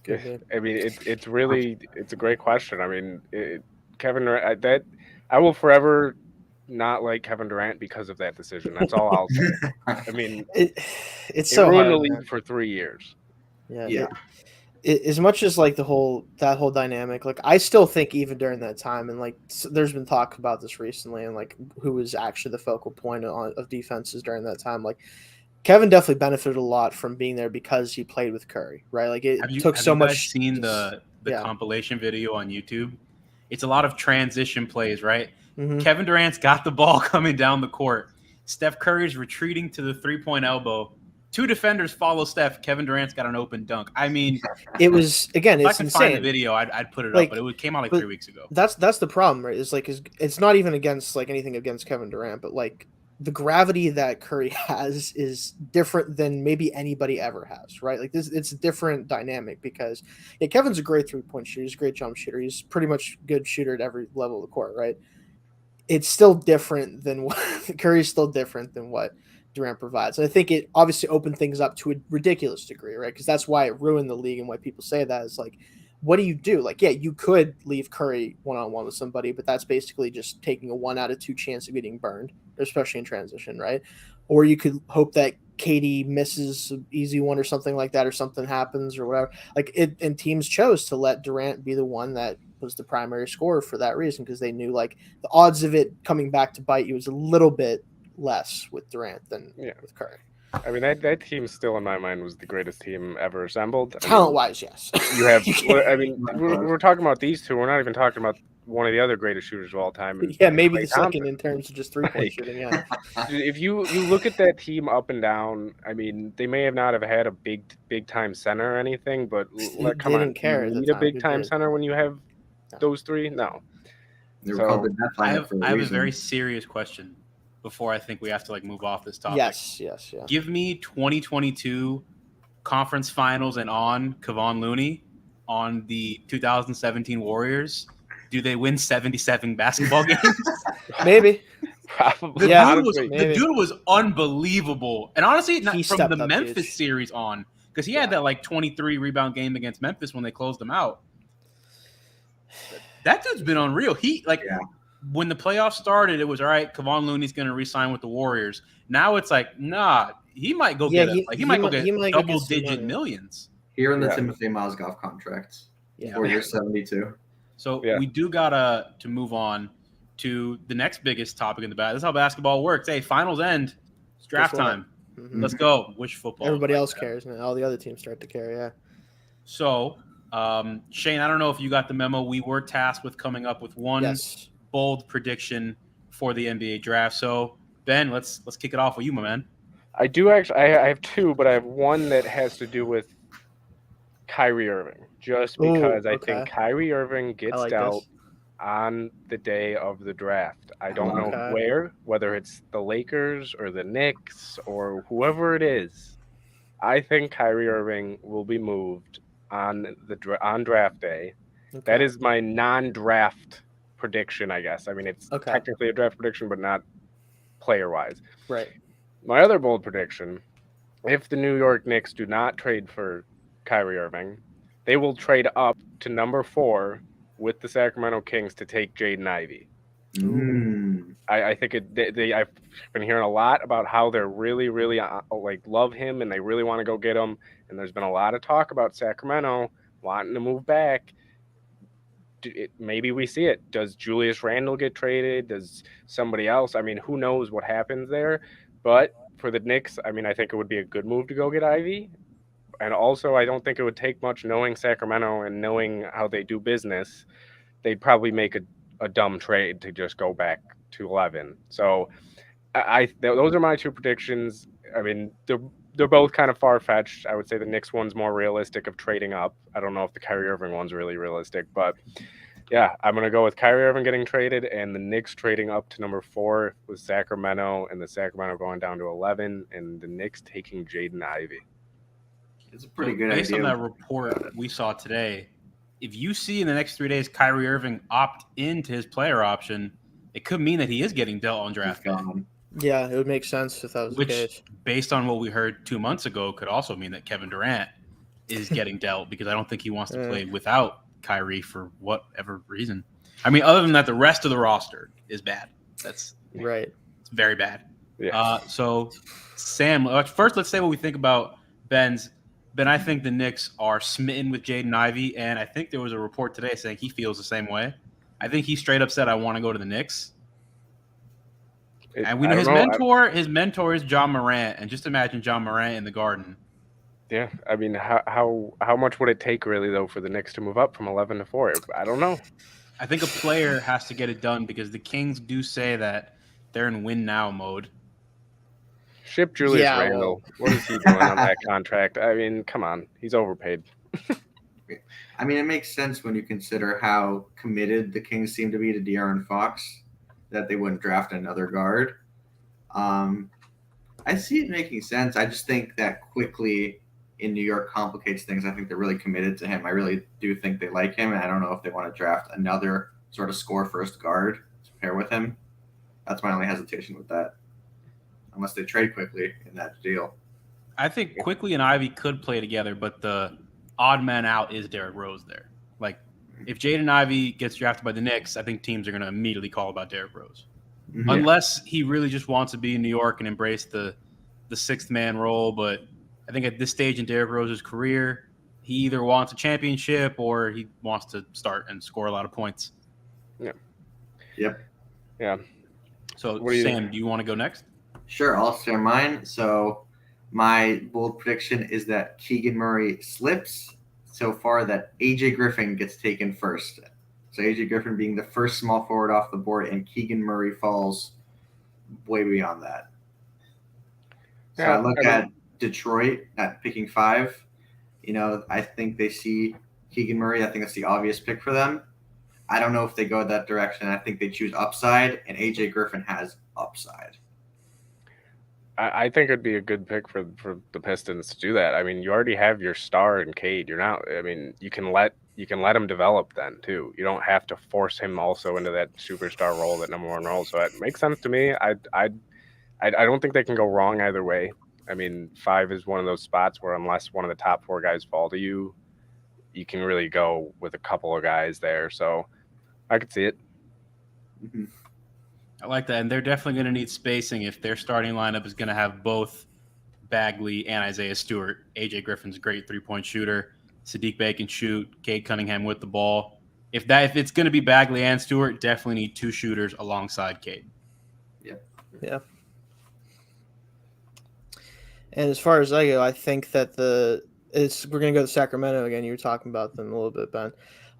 Speaker 3: I mean, it's a great question. I mean, Kevin Durant, that I will forever not like Kevin Durant because of that decision. That's all I'll say. I mean,
Speaker 5: It's
Speaker 3: it
Speaker 5: so
Speaker 3: ruined
Speaker 5: hard,
Speaker 3: the league
Speaker 5: man.
Speaker 3: for 3 years.
Speaker 5: Yeah. As much as like that whole dynamic, like I still think even during that time, and like there's been talk about this recently, and like who was actually the focal point of defenses during that time, like Kevin definitely benefited a lot from being there because he played with Curry, right? Like it took so
Speaker 4: have you
Speaker 5: much.
Speaker 4: guys seen the compilation video on YouTube? It's a lot of transition plays, right?
Speaker 5: Mhm.
Speaker 4: Kevin Durant's got the ball coming down the court. Steph Curry's retreating to the 3-point elbow. 2 defenders follow Steph. Kevin Durant's got an open dunk. I mean,
Speaker 5: It was again,
Speaker 4: if I
Speaker 5: it's
Speaker 4: could find the
Speaker 5: insane.
Speaker 4: video, I'd put it
Speaker 5: Like,
Speaker 4: up, but it came out like
Speaker 5: but
Speaker 4: 3 weeks ago.
Speaker 5: That's the problem, right? It's not even against like anything against Kevin Durant, but like the gravity that Curry has is different than maybe anybody ever has, right? Like this, it's a different dynamic because Kevin's a great 3-point shooter, he's a great jump shooter, he's pretty much a good shooter at every level of the court, right? It's still different than what Curry's still different than what Durant provides. And I think it obviously opened things up to a ridiculous degree, right? Because that's why it ruined the league and why people say that is like, what do you do? Like, yeah, you could leave Curry one-on-one with somebody, but that's basically just taking a 1 out of 2 chance of getting burned, especially in transition, right? Or you could hope that KD misses an easy one or something like that, or something happens or whatever. Like it, and teams chose to let Durant be the one that was the primary scorer for that reason, because they knew like the odds of it coming back to bite you was a little bit less with Durant than with Curry.
Speaker 3: I mean, that team still in my mind was the greatest team ever assembled.
Speaker 5: Talent-wise, yes.
Speaker 3: You have, I mean, we're talking about these two. We're not even talking about one of the other greatest shooters of all time.
Speaker 5: Yeah, maybe
Speaker 3: Klay
Speaker 5: the second
Speaker 3: Thompson.
Speaker 5: in terms of just 3-point shooting. Yeah,
Speaker 3: If you look at that team up and down, I mean, they may have not have had a big time center or anything, but come on,
Speaker 5: didn't care
Speaker 3: do
Speaker 5: at
Speaker 3: you
Speaker 5: the
Speaker 3: need a
Speaker 5: time.
Speaker 3: big
Speaker 5: Who
Speaker 3: time
Speaker 5: did?
Speaker 3: center when you have those three? No.
Speaker 2: They were called the death
Speaker 4: I
Speaker 2: lineup
Speaker 4: have,
Speaker 2: for a
Speaker 4: I have a
Speaker 2: reason.
Speaker 4: very serious question before I think we have to like move off this topic.
Speaker 5: yes, yeah.
Speaker 4: Give me 2022 conference finals and on Kevon Looney on the 2017 Warriors. Do they win 77 basketball games?
Speaker 5: Maybe.
Speaker 3: Probably.
Speaker 5: Yeah,
Speaker 3: honestly.
Speaker 4: The dude was unbelievable. And honestly, not
Speaker 5: He
Speaker 4: from
Speaker 5: stepped
Speaker 4: the
Speaker 5: up
Speaker 4: Memphis
Speaker 5: huge.
Speaker 4: series on, because he had that like 23 rebound game against Memphis when they closed them out. That dude's been unreal.
Speaker 2: Yeah.
Speaker 4: When the playoffs started, it was all right. Kevon Looney's going to re-sign with the Warriors. Now it's like, nah, he might go
Speaker 5: Yeah,
Speaker 4: get
Speaker 5: he might go get some
Speaker 4: double-digit
Speaker 5: money.
Speaker 4: millions.
Speaker 2: Here in the
Speaker 3: Yeah.
Speaker 2: Timothy Mozgov contract,
Speaker 5: Yeah.
Speaker 2: 4 years, 72.
Speaker 4: So
Speaker 3: Yeah.
Speaker 4: we do gotta to move on to the next biggest topic in the bat. This is how basketball works. Hey, finals end. It's draft
Speaker 5: for it.
Speaker 4: time.
Speaker 5: Mhm.
Speaker 4: Let's go. Wish football.
Speaker 5: Everybody
Speaker 4: like
Speaker 5: else
Speaker 4: that.
Speaker 5: cares, and all the other teams start to care. Yeah.
Speaker 4: So, Shane, I don't know if you got the memo. We were tasked with coming up with one
Speaker 5: Yes.
Speaker 4: bold prediction for the NBA draft. So, Ben, let's kick it off with you, my man.
Speaker 3: I do actually. I have two, but I have one that has to do with Kyrie Irving. Just
Speaker 5: Ooh,
Speaker 3: because I
Speaker 5: okay.
Speaker 3: think Kyrie Irving
Speaker 5: I
Speaker 3: gets
Speaker 5: like
Speaker 3: dealt
Speaker 5: this.
Speaker 3: on the day of the draft. I don't know
Speaker 5: Okay.
Speaker 3: where, whether it's the Lakers or the Knicks or whoever it is. I think Kyrie Irving will be moved on on draft day.
Speaker 5: Okay.
Speaker 3: That is my non-draft prediction, I guess. I mean, it's
Speaker 5: Okay.
Speaker 3: technically a draft prediction, but not player-wise.
Speaker 5: Right.
Speaker 3: My other bold prediction, if the New York Knicks do not trade for Kyrie Irving, they will trade up to number 4 with the Sacramento Kings to take Jaden Ivey. I think I've been hearing a lot about how they're really, really love him and they really want to go get him. And there's been a lot of talk about Sacramento wanting to move back. Maybe we see it. Does Julius Randle get traded? Does somebody else? I mean, who knows what happens there? But for the Knicks, I mean, I think it would be a good move to go get Ivy. And also, I don't think it would take much knowing Sacramento and knowing how they do business. They'd probably make a dumb trade to just go back to 11. So those are my two predictions. I mean, they're both kind of far-fetched. I would say the Knicks one's more realistic of trading up. I don't know if the Kyrie Irving one's really realistic, but yeah, I'm going to go with Kyrie Irving getting traded and the Knicks trading up to number 4 with Sacramento and the Sacramento going down to 11 and the Knicks taking Jaden Ivey.
Speaker 2: It's a pretty
Speaker 4: So
Speaker 2: good
Speaker 4: based
Speaker 2: idea.
Speaker 4: on that report we saw today, if you see in the next 3 days Kyrie Irving opt into his player option, it could mean that he is getting dealt on
Speaker 2: He's
Speaker 4: draft day.
Speaker 2: gone.
Speaker 5: Yeah, it would make sense if that was the
Speaker 4: Which,
Speaker 5: case.
Speaker 4: based on what we heard 2 months ago, could also mean that Kevin Durant is getting dealt because I don't think he wants to play without Kyrie for whatever reason. I mean, other than that, the rest of the roster is bad. It's
Speaker 5: Right.
Speaker 4: very bad.
Speaker 3: Yeah.
Speaker 4: So, Sam, first let's say what we think about Ben's. Ben, I think the Knicks are smitten with Jaden Ivey, and I think there was a report today saying he feels the same way. I think he straight up said, "I want to go to the Knicks." And we know his mentor is John Morant, and just imagine John Morant in the Garden.
Speaker 3: Yeah, I mean, how much would it take really though for the Knicks to move up from 11 to 4? I don't know.
Speaker 4: I think a player has to get it done because the Kings do say that they're in win now mode.
Speaker 3: Ship Julius
Speaker 5: Yeah,
Speaker 3: Randle. What is he doing on that contract? I mean, come on, he's overpaid.
Speaker 2: I mean, it makes sense when you consider how committed the Kings seem to be to De'Aaron Fox that they wouldn't draft another guard. I see it making sense. I just think that quickly in New York complicates things. I think they're really committed to him. I really do think they like him, and I don't know if they want to draft another sort of score first guard to pair with him. That's my only hesitation with that. Unless they trade quickly in that deal.
Speaker 4: I think Quickly and Ivy could play together, but the odd man out is Derrick Rose there. Like, if Jaden Ivey gets drafted by the Knicks, I think teams are going to immediately call about Derrick Rose.
Speaker 2: Mm-hmm.
Speaker 4: Unless he really just wants to be in New York and embrace the sixth man role. But I think at this stage in Derrick Rose's career, he either wants a championship or he wants to start and score a lot of points.
Speaker 3: Yeah.
Speaker 2: Yep.
Speaker 3: Yeah.
Speaker 4: So,
Speaker 3: What do you
Speaker 4: Sam,
Speaker 3: think?
Speaker 4: do you want to go next?
Speaker 2: Sure, I'll share mine. So my bold prediction is that Keegan Murray slips so far that AJ Griffin gets taken first. So AJ Griffin being the first small forward off the board, and Keegan Murray falls way beyond that. So
Speaker 3: Yeah,
Speaker 2: I look
Speaker 3: I mean-
Speaker 2: at Detroit at picking 5. I think they see Keegan Murray. I think that's the obvious pick for them. I don't know if they go that direction. I think they choose upside, and AJ Griffin has upside.
Speaker 3: I think it'd be a good pick for the Pistons to do that. I mean, you already have your star in Cade. You're not. I mean, you can let him develop then too. You don't have to force him also into that superstar role, that number 1 role. So it makes sense to me. I don't think they can go wrong either way. I mean, 5 is one of those spots where unless one of the top 4 guys fall to you, you can really go with a couple of guys there. So I could see it.
Speaker 2: Mhm.
Speaker 4: I like that, and they're definitely going to need spacing if their starting lineup is going to have both Bagley and Isaiah Stewart. AJ Griffin's a great 3-point shooter. Sadiq Bey can shoot. Cade Cunningham with the ball. If it's going to be Bagley and Stewart, definitely need 2 shooters alongside Cade.
Speaker 5: Yeah. And as far as I go, I think that we're going to go to Sacramento again. You were talking about them a little bit, Ben.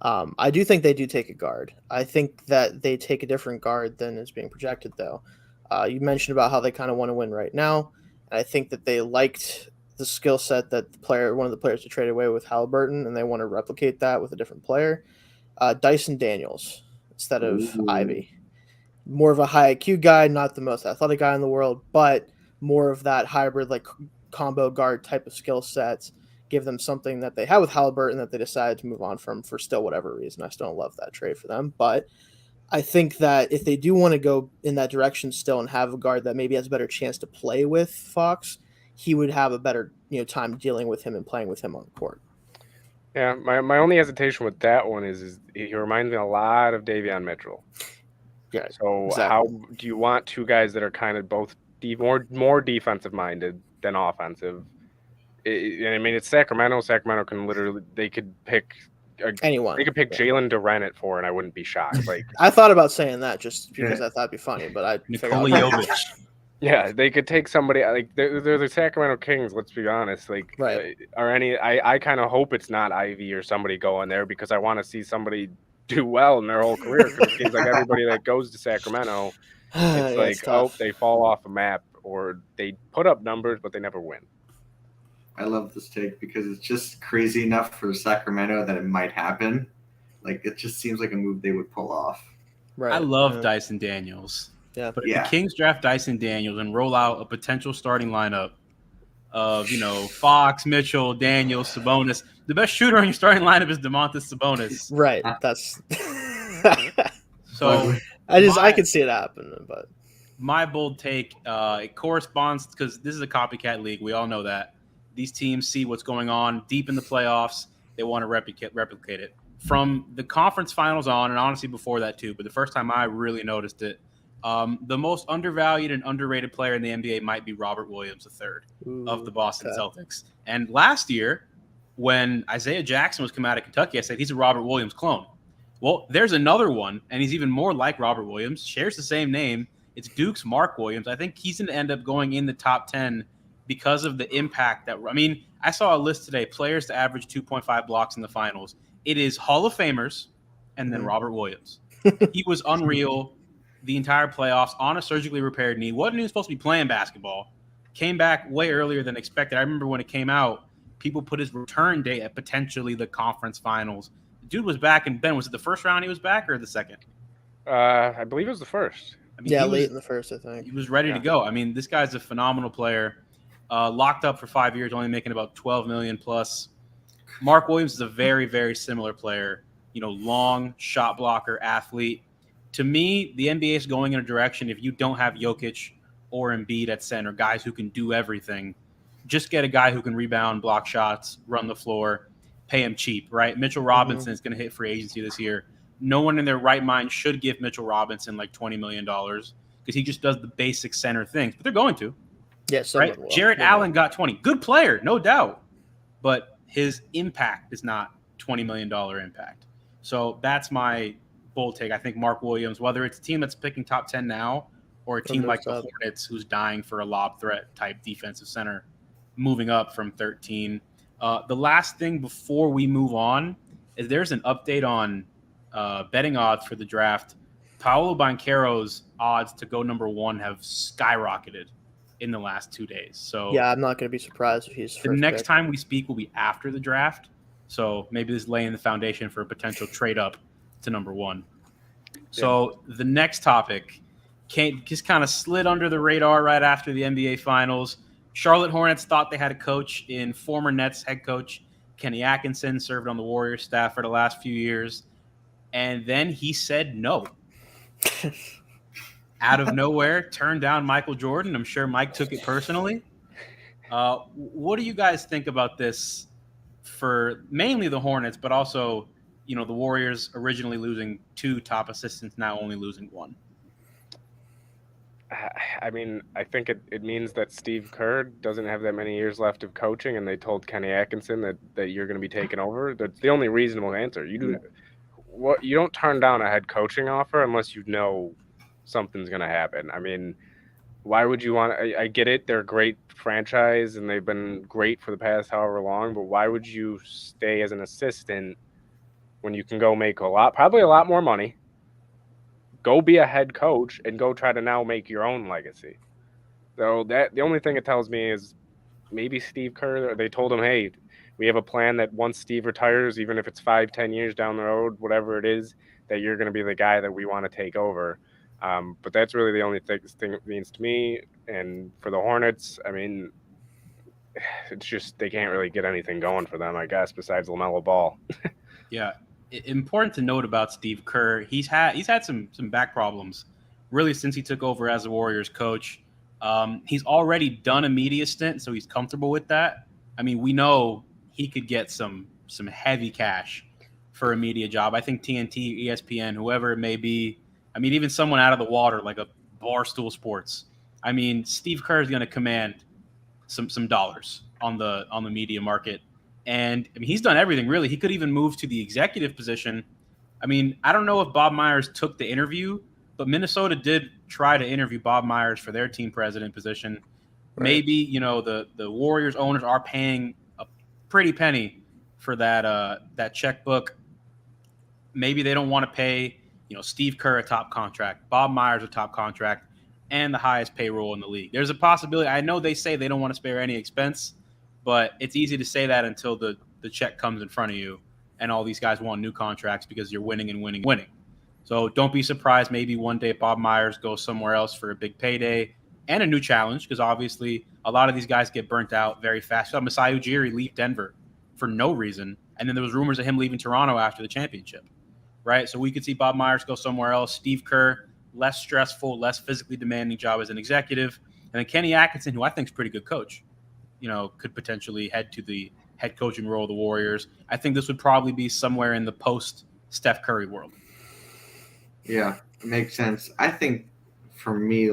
Speaker 5: I do think they do take a guard. I think that they take a different guard than is being projected, though. You mentioned about how they kind of want to win right now. And I think that they liked the skill set that one of the players to trade away with Halliburton, and they want to replicate that with a different player. Dyson Daniels instead of Ivy. More of a high IQ guy, not the most athletic guy in the world, but more of that hybrid, like combo guard type of skill sets. Give them something that they had with Halliburton that they decided to move on from for still whatever reason. I still don't love that trade for them, but I think that if they do want to go in that direction still and have a guard that maybe has a better chance to play with Fox, he would have a better time dealing with him and playing with him on the court.
Speaker 3: Yeah, my only hesitation with that one is he reminds me a lot of Davion Mitchell.
Speaker 5: Yeah,
Speaker 3: So
Speaker 5: exactly.
Speaker 3: how do you want 2 guys that are kind of both more defensive minded than offensive? I mean, it's Sacramento. Sacramento they could pick
Speaker 5: anyone.
Speaker 3: They could pick Jalen Duren at 4, and I wouldn't be shocked. Like
Speaker 5: I thought about saying that just because I thought it'd be funny, but I
Speaker 4: Nikola Jovic.
Speaker 3: Yeah, they could take somebody like they're the Sacramento Kings. Let's be honest. Like,
Speaker 5: right.
Speaker 3: I kind of hope it's not Ivy or somebody going there because I want to see somebody do well in their whole career. Because it seems like everybody that goes to Sacramento, it's
Speaker 5: tough.
Speaker 3: they fall off a map or they put up numbers but they never win.
Speaker 2: I love this take because it's just crazy enough for Sacramento that it might happen. Like, it just seems like a move they would pull off.
Speaker 5: Right.
Speaker 4: I love Dyson Daniels.
Speaker 5: Yeah.
Speaker 4: But if the Kings draft Dyson Daniels and roll out a potential starting lineup of, Fox, Mitchell, Daniels, Sabonis, the best shooter on your starting lineup is Domantas Sabonis.
Speaker 5: Right. That's
Speaker 4: so
Speaker 5: I could see it happening, but
Speaker 4: my bold take, it corresponds because this is a copycat league. We all know that. These teams see what's going on deep in the playoffs. They want to replicate it. From the conference finals on, and honestly before that too, but the first time I really noticed it, the most undervalued and underrated player in the NBA might be Robert Williams III of the Boston Celtics. And last year, when Isaiah Jackson was coming out of Kentucky, I said he's a Robert Williams clone. Well, there's another one, and he's even more like Robert Williams, shares the same name. It's Duke's Mark Williams. I think he's going to end up going in the top 10 because of the impact I saw a list today, players to average 2.5 blocks in the finals. It is Hall of Famers and then Robert Williams. He was unreal the entire playoffs on a surgically repaired knee. Wasn't even supposed to be playing basketball. Came back way earlier than expected. I remember when it came out, people put his return date at potentially the conference finals. The dude was back, and Ben, was it the first round he was back or the second?
Speaker 3: I believe it was the first.
Speaker 5: Late in the first, I think.
Speaker 4: He was ready to go. This guy's a phenomenal player. Locked up for 5 years, only making about $12 million plus. Mark Williams is a very, very similar player. Long shot blocker, athlete. To me, the NBA is going in a direction. If you don't have Jokic or Embiid at center, guys who can do everything, just get a guy who can rebound, block shots, run the floor, pay him cheap, right? Mitchell Robinson is going to hit free agency this year. No one in their right mind should give Mitchell Robinson like $20 million because he just does the basic center things. But they're going to.
Speaker 5: Yes,
Speaker 4: right? Jarrett Allen got 20. Good player, no doubt. But his impact is not $20 million impact. So that's my bold take. I think Mark Williams, whether it's a team that's picking top 10 now or a team like the Hornets who's dying for a lob threat type defensive center, moving up from 13. The last thing before we move on is there's an update on betting odds for the draft. Paolo Banchero's odds to go number 1 have skyrocketed in the last 2 days. So
Speaker 5: yeah, I'm not going to be surprised if he's
Speaker 4: the next time we speak will be after the draft. So maybe this is laying the foundation for a potential trade up to number 1. So the next topic just kind of slid under the radar right after the NBA Finals. Charlotte Hornets thought they had a coach in former Nets head coach Kenny Atkinson, served on the Warriors staff for the last few years. And then he said no. Out of nowhere, turned down Michael Jordan. I'm sure Mike took it personally. What do you guys think about this for mainly the Hornets, but also, the Warriors originally losing 2 top assistants, now only losing 1?
Speaker 3: I mean, I think it means that Steve Kerr doesn't have that many years left of coaching, and they told Kenny Atkinson that you're going to be taking over. That's the only reasonable answer. You don't turn down a head coaching offer unless you know something's going to happen. I mean, why would you want? I get it; they're a great franchise, and they've been great for the past however long. But why would you stay as an assistant when you can go make probably a lot more money? Go be a head coach and go try to now make your own legacy. So the only thing it tells me is maybe Steve Kerr, they told him, hey, we have a plan that once Steve retires, even if it's 5-10 years down the road, whatever it is, that you're going to be the guy that we want to take over. But that's really the only thing it means to me. And for the Hornets, I mean, it's just they can't really get anything going for them, I guess, besides LaMelo Ball.
Speaker 4: Yeah. Important to note about Steve Kerr, he's had some back problems really since he took over as the Warriors coach. He's already done a media stint, so he's comfortable with that. I mean, we know he could get some heavy cash for a media job. I think TNT, ESPN, whoever it may be, I mean, even someone out of the water like a Barstool Sports. I mean, Steve Kerr is going to command some dollars on the media market. And I mean, he's done everything, really. He could even move to the executive position. I mean, I don't know if Bob Myers took the interview, but Minnesota did try to interview Bob Myers for their team president position. Right. Maybe, the Warriors owners are paying a pretty penny for that checkbook. Maybe they don't want to pay, Steve Kerr a top contract, Bob Myers a top contract, and the highest payroll in the league. There's a possibility. I know they say they don't want to spare any expense, but it's easy to say that until the check comes in front of you and all these guys want new contracts because you're winning and winning and winning. So don't be surprised. Maybe one day Bob Myers goes somewhere else for a big payday and a new challenge, because obviously a lot of these guys get burnt out very fast. So Masai Ujiri leave Denver for no reason. And then there was rumors of him leaving Toronto after the championship, right? So we could see Bob Myers go somewhere else. Steve Kerr, less stressful, less physically demanding job as an executive. And then Kenny Atkinson, who I think is a pretty good coach, could potentially head to the head coaching role of the Warriors. I think this would probably be somewhere in the post-Steph Curry world.
Speaker 2: Yeah, it makes sense. I think for me,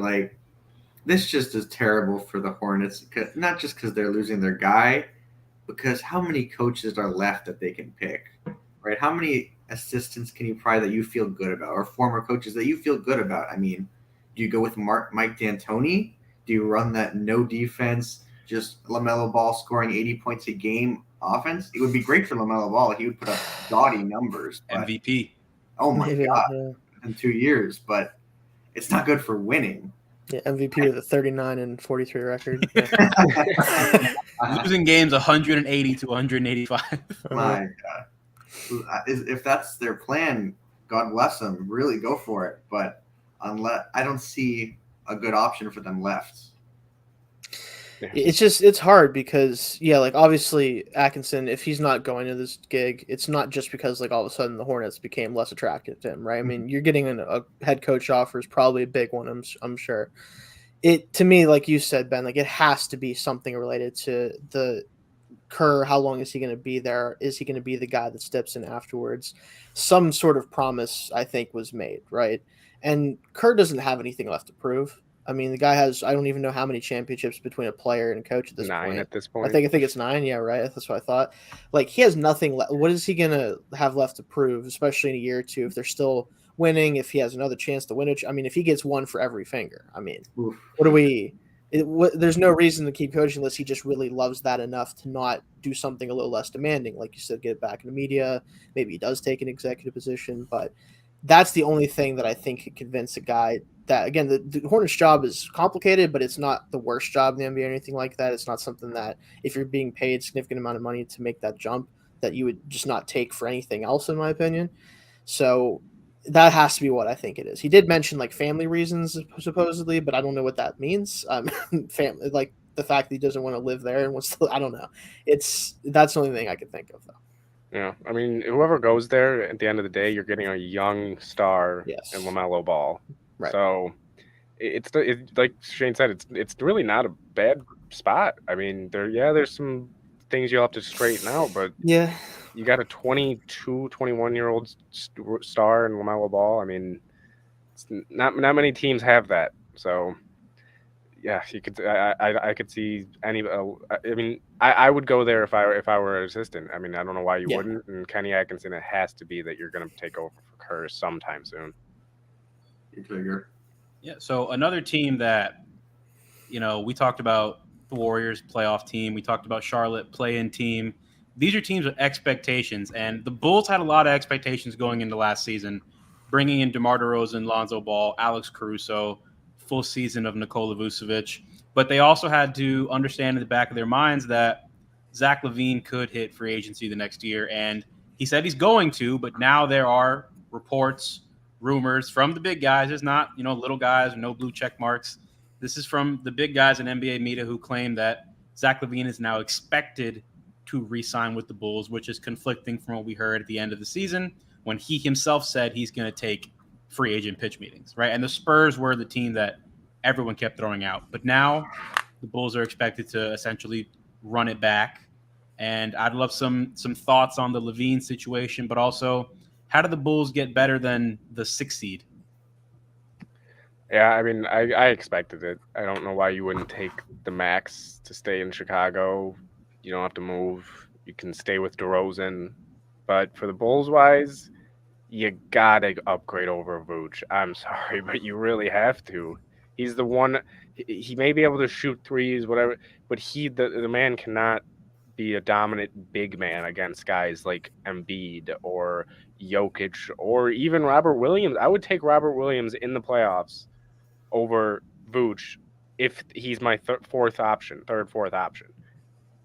Speaker 2: this just is terrible for the Hornets, not just because they're losing their guy, because how many coaches are left that they can pick, right? How many assistants can you pry that you feel good about, or former coaches that you feel good about? I mean, do you go with Mike D'Antoni? Do you run that no defense, just LaMelo Ball scoring 80 points a game offense? It would be great for LaMelo Ball. He would put up gaudy numbers.
Speaker 4: MVP.
Speaker 2: Oh, my God. In 2 years. But it's not good for winning.
Speaker 5: Yeah, MVP with a 39-43 record. Yeah.
Speaker 4: Losing games 180 to 185.
Speaker 2: My God. If that's their plan, God bless them. Really go for it. But I don't see a good option for them left.
Speaker 5: It's hard because, obviously Atkinson, if he's not going to this gig, it's not just because all of a sudden the Hornets became less attractive to him, right? I mean, you're getting a head coach offer is probably a big one, I'm sure. It, to me, like you said, Ben, it has to be something related to the Kerr. How long is he going to be there? Is he going to be the guy that steps in afterwards? Some sort of promise, I think, was made, right? And Kerr doesn't have anything left to prove. I mean, the guy has, I don't even know how many championships between a player and a coach at this point.
Speaker 3: 9 at this point.
Speaker 5: I think it's 9. Yeah, right. That's what I thought. He has nothing left. What is he going to have left to prove, especially in a year or two, if they're still winning, if he has another chance to win it? I mean, if he gets one for every finger, I mean, there's no reason to keep coaching unless he just really loves that enough to not do something a little less demanding. Like you said, get back in the media. Maybe he does take an executive position, but that's the only thing that I think could convince a guy that, again, the Hornets job is complicated, but it's not the worst job in the NBA or anything like that. It's not something that, if you're being paid a significant amount of money to make that jump, that you would just not take for anything else, in my opinion. So that has to be what I think it is. He did mention family reasons, supposedly, but I don't know what that means. Family, the fact that he doesn't want to live there and wants to, I don't know. That's the only thing I could think of, though.
Speaker 3: Yeah, I mean, whoever goes there, at the end of the day, you're getting a young star in LaMelo Ball. Right. So it's like Shane said, it's really not a bad spot. I mean, there's some things you'll have to straighten out, but
Speaker 5: Yeah.
Speaker 3: you got a 22, 21-year-old star in LaMelo Ball. I mean, not many teams have that. So, yeah, you could. I could see any. I mean, I would go there if I were an assistant. I mean, I don't know why you
Speaker 5: Yeah.
Speaker 3: wouldn't. And Kenny Atkinson, it has to be that you're going to take over for Kerr sometime soon.
Speaker 2: You figure.
Speaker 4: Yeah. So another team that, we talked about the Warriors playoff team. We talked about Charlotte play-in team. These are teams with expectations, and the Bulls had a lot of expectations going into last season, bringing in DeMar DeRozan, Lonzo Ball, Alex Caruso, full season of Nikola Vucevic. But they also had to understand in the back of their minds that Zach LaVine could hit free agency the next year, and he said he's going to, but now there are reports, rumors from the big guys. It's not, little guys or no blue check marks. This is from the big guys in NBA media who claim that Zach LaVine is now expected to re-sign with the Bulls, which is conflicting from what we heard at the end of the season when he himself said he's going to take free agent pitch meetings, right? And the Spurs were the team that everyone kept throwing out. But now the Bulls are expected to essentially run it back. And I'd love some thoughts on the LaVine situation, but also how do the Bulls get better than the 6th seed?
Speaker 3: Yeah, I mean, I expected it. I don't know why you wouldn't take the max to stay in Chicago. You don't have to move. You can stay with DeRozan. But for the Bulls-wise, you got to upgrade over Vooch. I'm sorry, but you really have to. He's the one – he may be able to shoot threes, whatever, but the man cannot be a dominant big man against guys like Embiid or Jokic or even Robert Williams. I would take Robert Williams in the playoffs over Vooch if he's my third, fourth option.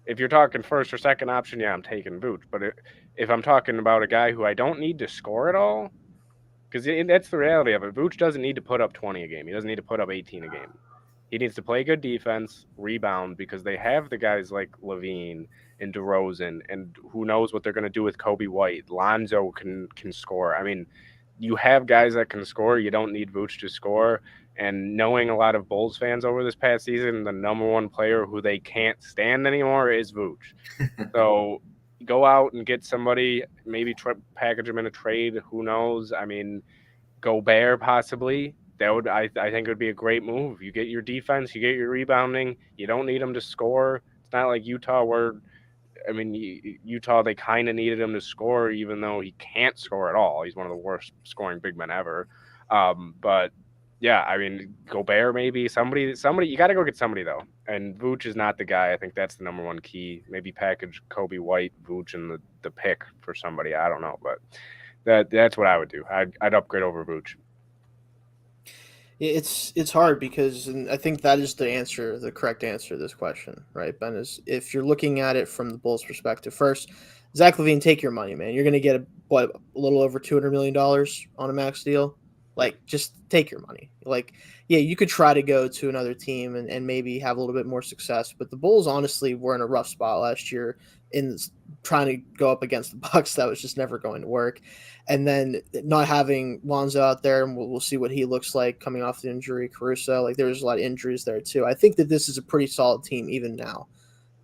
Speaker 3: If you're talking first or second option, yeah, I'm taking Vooch. But if I'm talking about a guy who I don't need to score at all, because that's the reality of it. Vooch doesn't need to put up 20 a game. He doesn't need to put up 18 a game. He needs to play good defense, rebound, because they have the guys like LaVine and DeRozan, and who knows what they're going to do with Kobe White. Lonzo can score. I mean, you have guys that can score. You don't need Vooch to score. And knowing a lot of Bulls fans over this past season, the number one player who they can't stand anymore is Vooch. So go out and get somebody, maybe package him in a trade. Who knows? I mean, Gobert possibly. That would I think it would be a great move. You get your defense, you get your rebounding. You don't need him to score. It's not like Utah where, I mean, Utah, they kind of needed him to score, even though he can't score at all. He's one of the worst scoring big men ever. But yeah, I mean, Gobert maybe somebody. You got to go get somebody though. And Vooch is not the guy. I think that's the number one key. Maybe package Kobe White, Vooch, and the pick for somebody. I don't know, but that's what I would do. I'd upgrade over Vooch.
Speaker 5: It's hard because, and I think that is the correct answer to this question, right, Ben? Is if you're looking at it from the Bulls' perspective, first, Zach LaVine, take your money, man. You're going to get a little over $200 million on a max deal. Like, just take your money. Like, yeah, you could try to go to another team and maybe have a little bit more success, but the Bulls honestly were in a rough spot last year in trying to go up against the Bucks. That was just never going to work. And then not having Lonzo out there, and we'll see what he looks like coming off the injury. Caruso, like there's a lot of injuries there too. I think that this is a pretty solid team even now.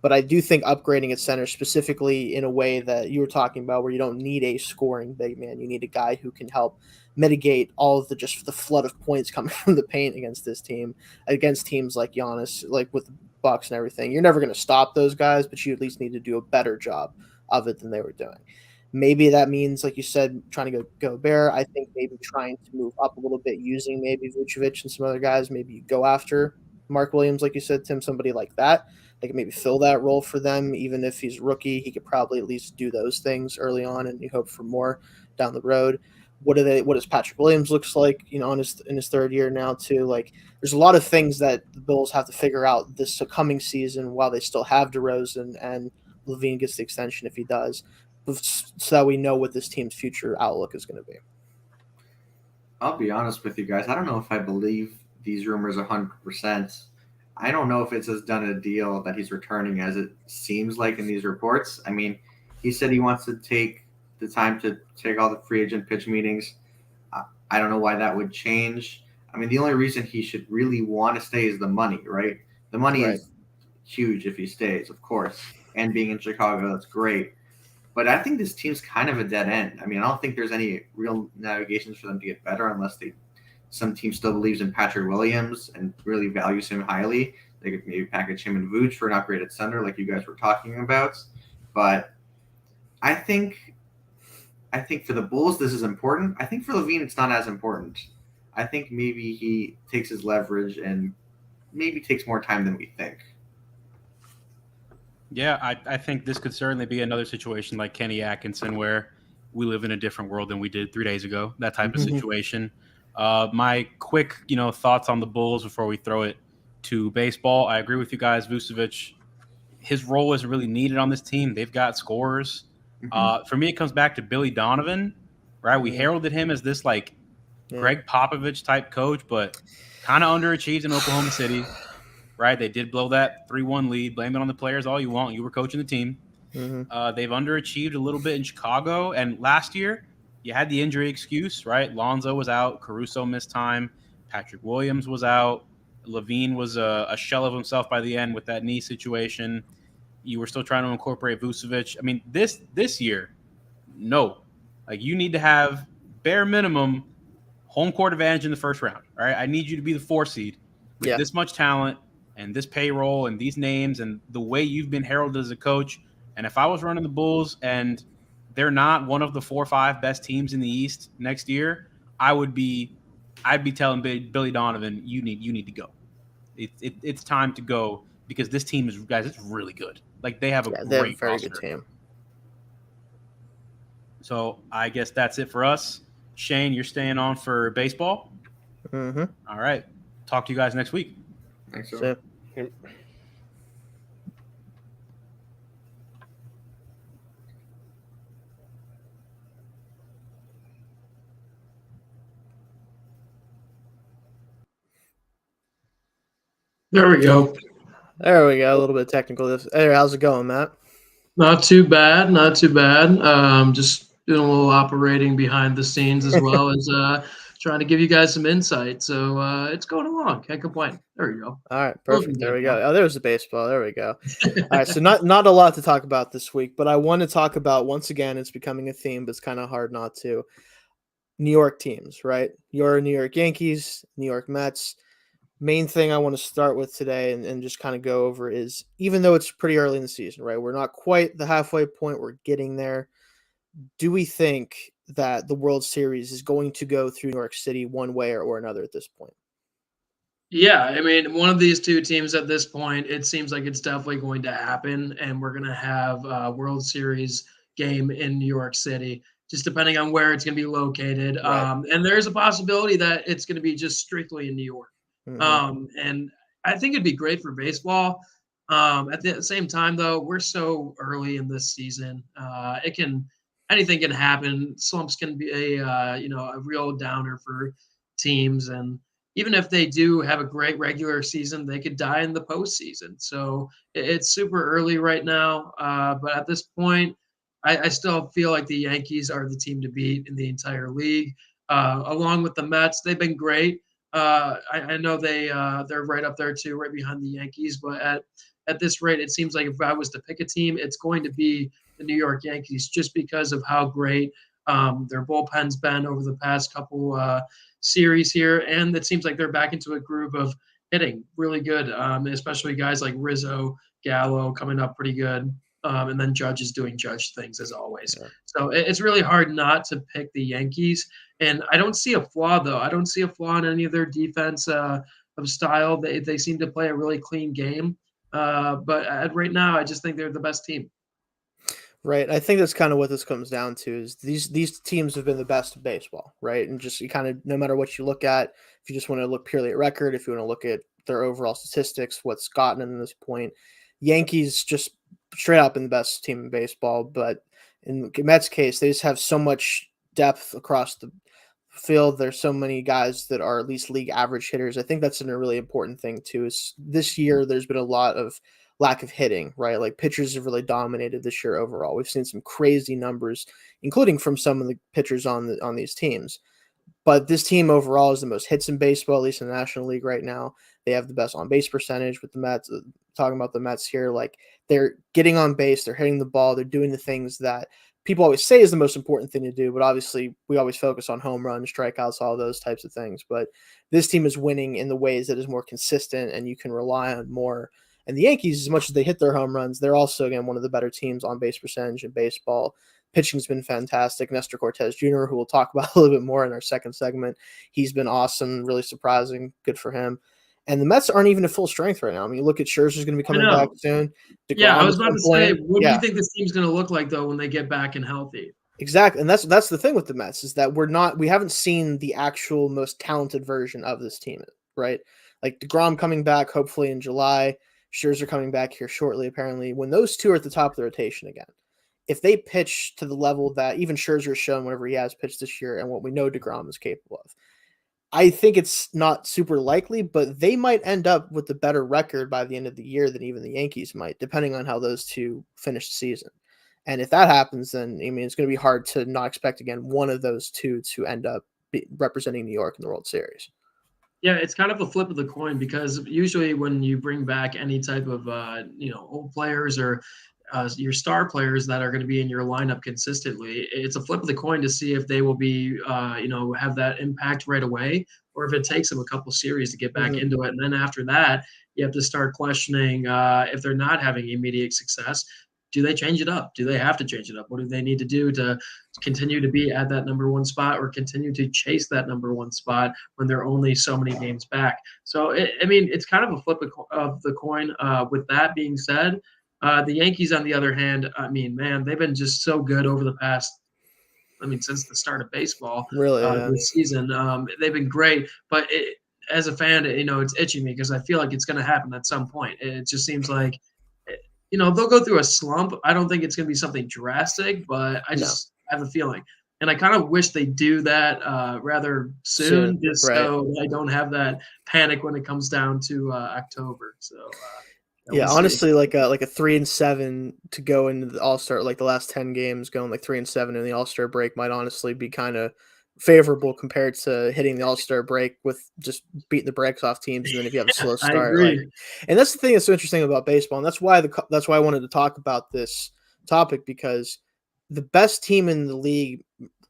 Speaker 5: But I do think upgrading at center, specifically in a way that you were talking about, where you don't need a scoring big man, you need a guy who can help mitigate all of the flood of points coming from the paint against this team, against teams like Giannis, like with the Bucks and everything. You're never going to stop those guys, but you at least need to do a better job of it than they were doing. Maybe that means, like you said, trying to go Gobert. I think maybe trying to move up a little bit using maybe Vucevic and some other guys. Maybe you go after Mark Williams, like you said, Tim, somebody like that. They can maybe fill that role for them. Even if he's rookie, he could probably at least do those things early on, and you hope for more down the road. What does Patrick Williams looks like, in his third year now too? Like, there's a lot of things that the Bulls have to figure out this coming season while they still have DeRozan and LaVine gets the extension if he does, so that we know what this team's future outlook is going to be.
Speaker 2: I'll be honest with you guys. I don't know if I believe these rumors 100%. I don't know if it's as done a deal that he's returning as it seems like in these reports. I mean, he said he wants to take the time to take all the free agent pitch meetings. I don't know why that would change. I mean, the only reason he should really want to stay is the money, right? The money is huge if he stays, of course. and being in Chicago, that's great. But I think this team's kind of a dead end. I mean, I don't think there's any real navigations for them to get better unless some team still believes in Patrick Williams and really values him highly. They could maybe package him and Vooch for an upgraded center like you guys were talking about. But I think for the Bulls, this is important. I think for LaVine, it's not as important. I think maybe he takes his leverage and maybe takes more time than we think.
Speaker 4: Yeah, I think this could certainly be another situation like Kenny Atkinson where we live in a different world than we did 3 days ago, that type of situation. My quick, thoughts on the Bulls before we throw it to baseball. I agree with you guys. Vucevic, his role isn't really needed on this team. They've got scorers. For me, it comes back to Billy Donovan, right? We heralded him as this Greg Popovich type coach, but kind of underachieved in Oklahoma City. Right, they did blow that 3-1 lead. Blame it on the players all you want. You were coaching the team. They've underachieved a little bit in Chicago. And last year, you had the injury excuse, right? Lonzo was out. Caruso missed time. Patrick Williams was out. LaVine was a shell of himself by the end with that knee situation. You were still trying to incorporate Vucevic. I mean, this year, no. You need to have bare minimum home court advantage in the first round, right? I need you to be the 4 seed with this much talent and this payroll and these names and the way you've been heralded as a coach. And if I was running the Bulls and they're not one of the 4 or 5 best teams in the East next year, I'd be telling Billy Donovan, you need to go. It's time to go because this team it's really good. They have a very
Speaker 5: good team.
Speaker 4: So I guess that's it for us. Shane, you're staying on for baseball.
Speaker 5: All
Speaker 4: right. Talk to you guys next week.
Speaker 2: Thanks,
Speaker 5: so.
Speaker 1: There we go.
Speaker 5: There we go. A little bit of technical. Hey, how's it going, Matt?
Speaker 1: Not too bad. Not too bad. Just doing a little operating behind the scenes as well as trying to give you guys some insight. So it's going along. Can't complain. There we go.
Speaker 5: All right, perfect. There we go. Oh, there's the baseball. There we go. All right, so not a lot to talk about this week, but I want to talk about, once again, it's becoming a theme, but it's kind of hard not to. New York teams, right? Your New York Yankees, New York Mets. Main thing I want to start with today and just kind of go over is, even though it's pretty early in the season, right? We're not quite the halfway point. We're getting there. Do we think that the World Series is going to go through New York City one way or another at this point?
Speaker 1: Yeah, I mean, one of these two teams at this point, it seems like it's definitely going to happen, and we're going to have a World Series game in New York City, just depending on where it's going to be located.
Speaker 5: Right.
Speaker 1: And there's a possibility that it's going to be just strictly in New York. And I think it'd be great for baseball. At the same time, though, we're so early in this season. Anything can happen. Slumps can be a real downer for teams, and even if they do have a great regular season, they could die in the postseason. So it's super early right now. But at this point, I still feel like the Yankees are the team to beat in the entire league. Along with the Mets, they've been great. I know they're right up there too, right behind the Yankees. But at this rate, it seems like if I was to pick a team, it's going to be the New York Yankees, just because of how great their bullpen's been over the past couple series here. And it seems like they're back into a groove of hitting really good, especially guys like Rizzo, Gallo coming up pretty good. And then Judge is doing Judge things as always. Yeah. So it's really hard not to pick the Yankees. And I don't see a flaw, though. I don't see a flaw in any of their defense of style. They seem to play a really clean game. But right now, I just think they're the best team.
Speaker 5: Right. I think that's kind of what this comes down to, is these teams have been the best of baseball, right? And just kind of, no matter what you look at, if you just want to look purely at record, if you want to look at their overall statistics, what's gotten them to this point, Yankees just straight up in the best team in baseball. But in Mets' case, they just have so much depth across the field. There's so many guys that are at least league average hitters. I think that's a really important thing too, is this year there's been a lot of lack of hitting, right? Like pitchers have really dominated this year overall. We've seen some crazy numbers, including from some of the pitchers on these teams. But this team overall is the most hits in baseball, at least in the National League right now. They have the best on base percentage with the Mets. Talking about the Mets here, like they're getting on base, they're hitting the ball, they're doing the things that people always say is the most important thing to do. But obviously, we always focus on home runs, strikeouts, all those types of things. But this team is winning in the ways that is more consistent and you can rely on more. And the Yankees, as much as they hit their home runs, they're also, again, one of the better teams on base percentage in baseball. Pitching's been fantastic. Nestor Cortez Jr., who we'll talk about a little bit more in our second segment, he's been awesome, really surprising, good for him. And the Mets aren't even at full strength right now. I mean, you look at Scherzer's going to be coming back soon.
Speaker 1: Yeah, I was about to say, what do
Speaker 5: Yeah.
Speaker 1: you think this team's going to look like though when they get back and healthy?
Speaker 5: Exactly, and that's the thing with the Mets is that we haven't seen the actual most talented version of this team, right? Like DeGrom coming back hopefully in July, Scherzer coming back here shortly. Apparently, when those two are at the top of the rotation again, if they pitch to the level that even Scherzer has shown whenever he has pitched this year and what we know DeGrom is capable of, I think it's not super likely, but they might end up with a better record by the end of the year than even the Yankees might, depending on how those two finish the season. And if that happens, then I mean, it's going to be hard to not expect again one of those two to end up representing New York in the World Series.
Speaker 1: Yeah, it's kind of a flip of the coin because usually when you bring back any type of old players or your star players that are going to be in your lineup consistently, it's a flip of the coin to see if they will be have that impact right away or if it takes them a couple series to get back into it. And then after that, you have to start questioning if they're not having immediate success. Do they change it up? Do they have to change it up? What do they need to do to continue to be at that number one spot or continue to chase that number one spot when they're only so many games back? So, it's kind of a flip of the coin. With that being said, the Yankees, on the other hand, I mean, man, they've been just so good over the past, since the start of baseball,
Speaker 5: Really,
Speaker 1: this season. They've been great. But as a fan, it's itching me because I feel like it's going to happen at some point. It just seems like – they'll go through a slump. I don't think it's going to be something drastic, but I just have a feeling. And I kind of wish they do that rather soon, just so I don't have that panic when it comes down to October. So,
Speaker 5: yeah, honestly, like a 3-7 to go into the All-Star, like the last 10 games going like 3-7 in the All-Star break might honestly be kind of favorable compared to hitting the All-Star break with just beating the brakes off teams, and then if you have a slow start,
Speaker 1: I agree.
Speaker 5: And that's the thing that's so interesting about baseball, and that's why I wanted to talk about this topic, because the best team in the league,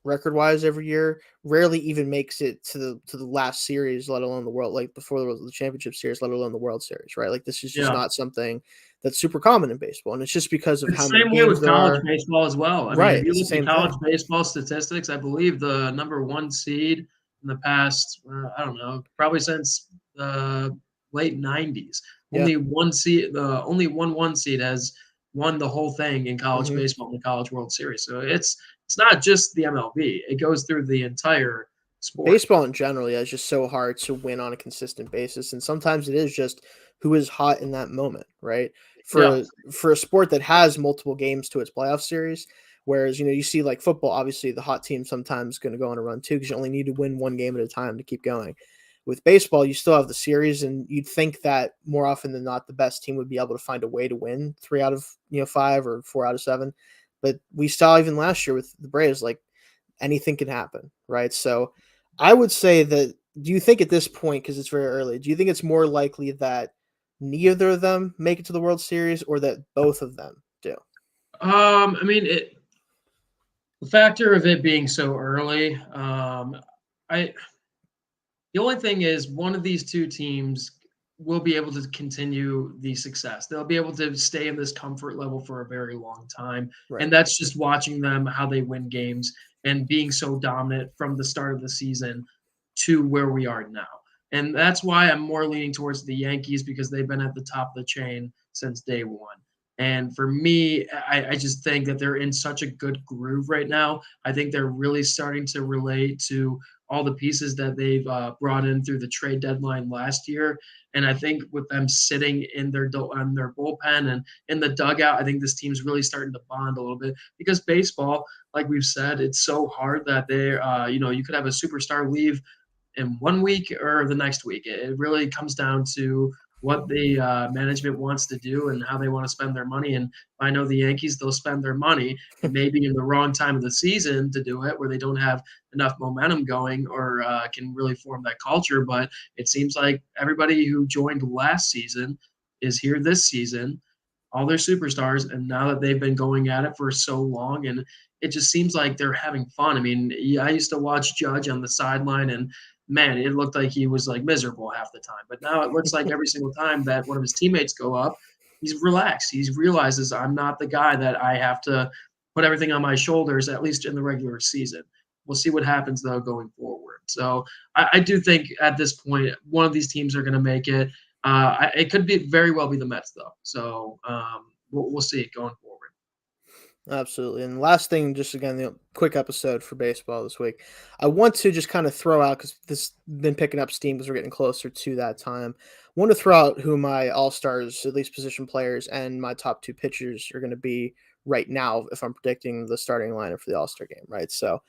Speaker 5: record-wise, every year rarely even makes it to the last series, let alone the world, like before the championship series, let alone the World Series, right? Like this is just not something that's super common in baseball, and it's just because of how many games there are.
Speaker 1: Same way with college baseball as well. I
Speaker 5: Right,
Speaker 1: mean, if you
Speaker 5: it's
Speaker 1: look
Speaker 5: the
Speaker 1: at
Speaker 5: same
Speaker 1: college baseball statistics, I believe the number one seed in the past, I don't know, probably since the late 90s. Only one seed, the only one seed has won the whole thing in college baseball in the College World Series. So it's not just the MLB; it goes through the entire sport.
Speaker 5: Baseball in general, is just so hard to win on a consistent basis, and sometimes it is just who is hot in that moment, right? For a sport that has multiple games to its playoff series, whereas you see like football, obviously the hot team sometimes going to go on a run too because you only need to win one game at a time to keep going. With baseball, you still have the series, and you'd think that more often than not, the best team would be able to find a way to win 3 out of 5 or 4 out of 7. But we saw even last year with the Braves, like anything can happen, right? So I would say that, do you think at this point, because it's very early, do you think it's more likely that neither of them make it to the World Series or that both of them do?
Speaker 1: The factor of it being so early, the only thing is one of these two teams will be able to continue the success. They'll be able to stay in this comfort level for a very long time.
Speaker 5: Right.
Speaker 1: And that's just watching them, how they win games and being so dominant from the start of the season to where we are now. And that's why I'm more leaning towards the Yankees, because they've been at the top of the chain since day one. And for me, I just think that they're in such a good groove right now. I think they're really starting to relate to all the pieces that they've brought in through the trade deadline last year. And I think with them sitting in their bullpen and in the dugout, I think this team's really starting to bond a little bit, because baseball, like we've said, it's so hard that you could have a superstar leave in 1 week or the next week. It really comes down to what the management wants to do and how they want to spend their money. And I know the Yankees, they'll spend their money maybe in the wrong time of the season to do it, where they don't have enough momentum going or can really form that culture. But it seems like everybody who joined last season is here this season, all their superstars, and now that they've been going at it for so long, and it just seems like they're having fun. I mean, I used to watch Judge on the sideline, and man, it looked like he was like miserable half the time. But now it looks like every single time that one of his teammates go up, he's relaxed. He realizes I'm not the guy that I have to put everything on my shoulders, at least in the regular season. We'll see what happens though going forward. So I do think at this point one of these teams are going to make it. It could be very well be the Mets though. So we'll see going forward.
Speaker 5: Absolutely. And last thing, just again, the quick episode for baseball this week. I want to just kind of throw out, because this has been picking up steam as we're getting closer to that time. I want to throw out who my all-stars, at least position players, and my top 2 pitchers are going to be right now if I'm predicting the starting lineup for the All-Star game, right? So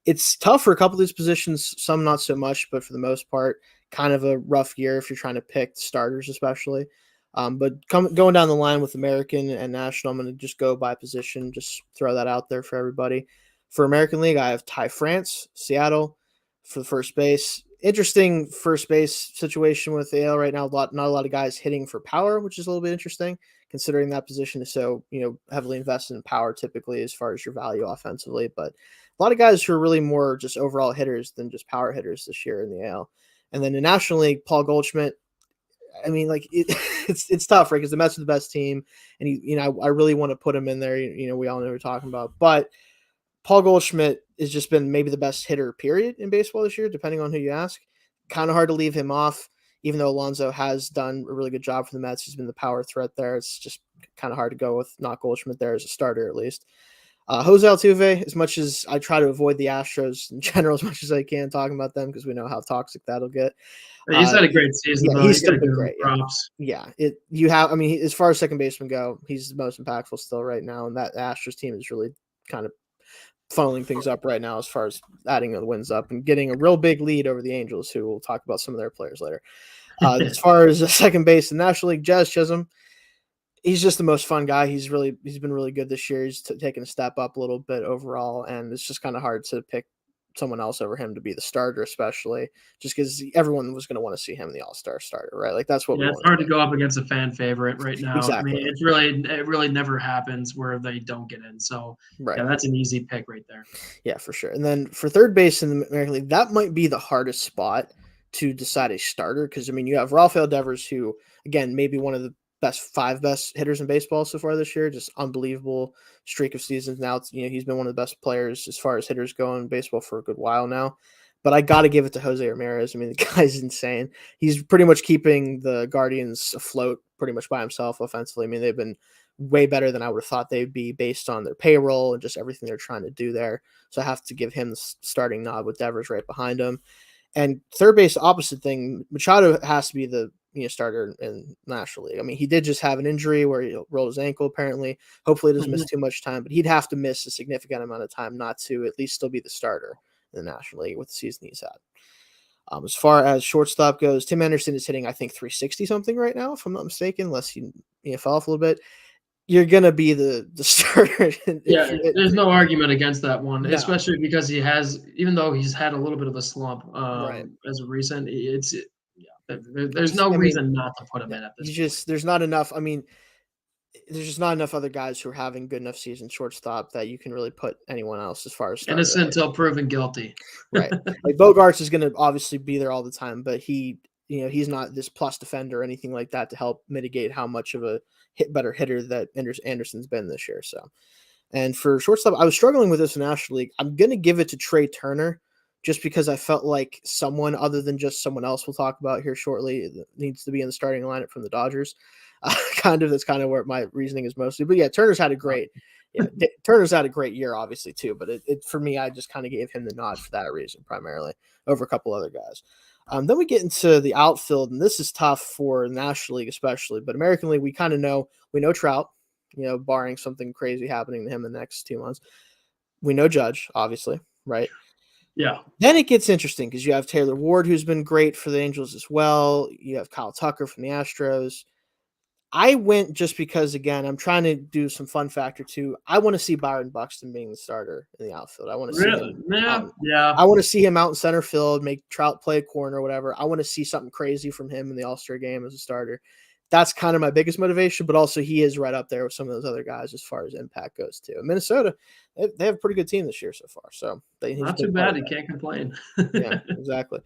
Speaker 5: it's tough for a couple of these positions, some not so much, but for the most part, kind of a rough year if you're trying to pick starters especially. But going down the line with American and National, I'm going to just go by position, just throw that out there for everybody. For American League, I have Ty France, Seattle, for the first base. Interesting first base situation with the AL right now. Not a lot of guys hitting for power, which is a little bit interesting, considering that position is so heavily invested in power typically as far as your value offensively. But a lot of guys who are really more just overall hitters than just power hitters this year in the AL. And then in National League, Paul Goldschmidt. I mean, like it's tough, right? Because the Mets are the best team, and I really want to put him in there. We all know what we're talking about, but Paul Goldschmidt has just been maybe the best hitter, period, in baseball this year, depending on who you ask. Kind of hard to leave him off, even though Alonso has done a really good job for the Mets. He's been the power threat there. It's just kind of hard to go with not Goldschmidt there as a starter, at least. Jose Altuve, as much as I try to avoid the Astros in general as much as I can talking about them, because we know how toxic that'll get.
Speaker 1: He's had a great season.
Speaker 5: Yeah,
Speaker 1: though.
Speaker 5: he's still been great.
Speaker 1: Props.
Speaker 5: Yeah, as far as second baseman go, he's the most impactful still right now, and that Astros team is really kind of funneling things up right now as far as adding the wins up and getting a real big lead over the Angels, who we'll talk about some of their players later. As far as the second base in the National League, Jazz Chisholm, he's just the most fun guy. He's been really good this year. He's taken a step up a little bit overall, and it's just kind of hard to pick someone else over him to be the starter, especially just because everyone was going to want to see him in the All-Star starter, right? Like that's what
Speaker 1: it's hard to go up against a fan favorite right now.
Speaker 5: Exactly.
Speaker 1: I mean, it really never happens where they don't get in. So
Speaker 5: right.
Speaker 1: Yeah, that's an easy pick right there.
Speaker 5: Yeah, for sure. And then for third base in the American League, that might be the hardest spot to decide a starter, because I mean you have Rafael Devers, who again maybe one of the five best hitters in baseball so far this year, just unbelievable streak of seasons. Now he's been one of the best players as far as hitters go in baseball for a good while now. But I got to give it to Jose Ramirez. I mean, the guy's insane. He's pretty much keeping the Guardians afloat pretty much by himself offensively. I mean, they've been way better than I would have thought they'd be based on their payroll and just everything they're trying to do there. So I have to give him the starting nod with Devers right behind him. And third base, opposite thing, Machado has to be the starter in National League. I mean, he did just have an injury where he rolled his ankle, apparently. Hopefully he doesn't miss too much time, but he'd have to miss a significant amount of time not to at least still be the starter in the National League with the season he's had. As far as shortstop goes, Tim Anderson is hitting, I think, 360 something right now, if I'm not mistaken, unless he fell off a little bit. You're going to be the starter.
Speaker 1: There's no argument against that one, no. Especially because he has, even though he's had a little bit of a slump right. As of recent, there's no reason not to put him in at this point.
Speaker 5: There's not enough. I mean, there's just not enough other guys who are having good enough season shortstop that you can really put anyone else as far as starter.
Speaker 1: Innocent until proven guilty.
Speaker 5: Right. Like Bogarts is going to obviously be there all the time, but he's not this plus defender or anything like that to help mitigate how much of a better hitter that Anderson's been this year. So, and for shortstop, I was struggling with this in National League. I'm going to give it to Trey Turner, just because I felt like someone other than just someone else we'll talk about here shortly needs to be in the starting lineup from the Dodgers. That's kind of where my reasoning is mostly. But yeah, Turner's had a great year, obviously too. But it for me, I just kind of gave him the nod for that reason primarily over a couple other guys. Then we get into the outfield, and this is tough for National League especially. But American League, we know Trout, barring something crazy happening to him in the next 2 months. We know Judge, obviously, right?
Speaker 1: Yeah.
Speaker 5: Then it gets interesting because you have Taylor Ward, who's been great for the Angels as well. You have Kyle Tucker from the Astros. I went just because, again, I'm trying to do some fun factor too. I want to see Byron Buxton being the starter in the outfield. I want to see
Speaker 1: Really?
Speaker 5: him
Speaker 1: Yeah.
Speaker 5: out.
Speaker 1: Yeah.
Speaker 5: I want to see him out in center field, make Trout play a corner or whatever. I want to see something crazy from him in the All-Star game as a starter. That's kind of my biggest motivation, but also he is right up there with some of those other guys as far as impact goes too. Minnesota, they have a pretty good team this year so far, so he's
Speaker 1: Not
Speaker 5: a
Speaker 1: too
Speaker 5: big part
Speaker 1: bad.
Speaker 5: of
Speaker 1: You
Speaker 5: that.
Speaker 1: can't complain.
Speaker 5: Yeah, exactly.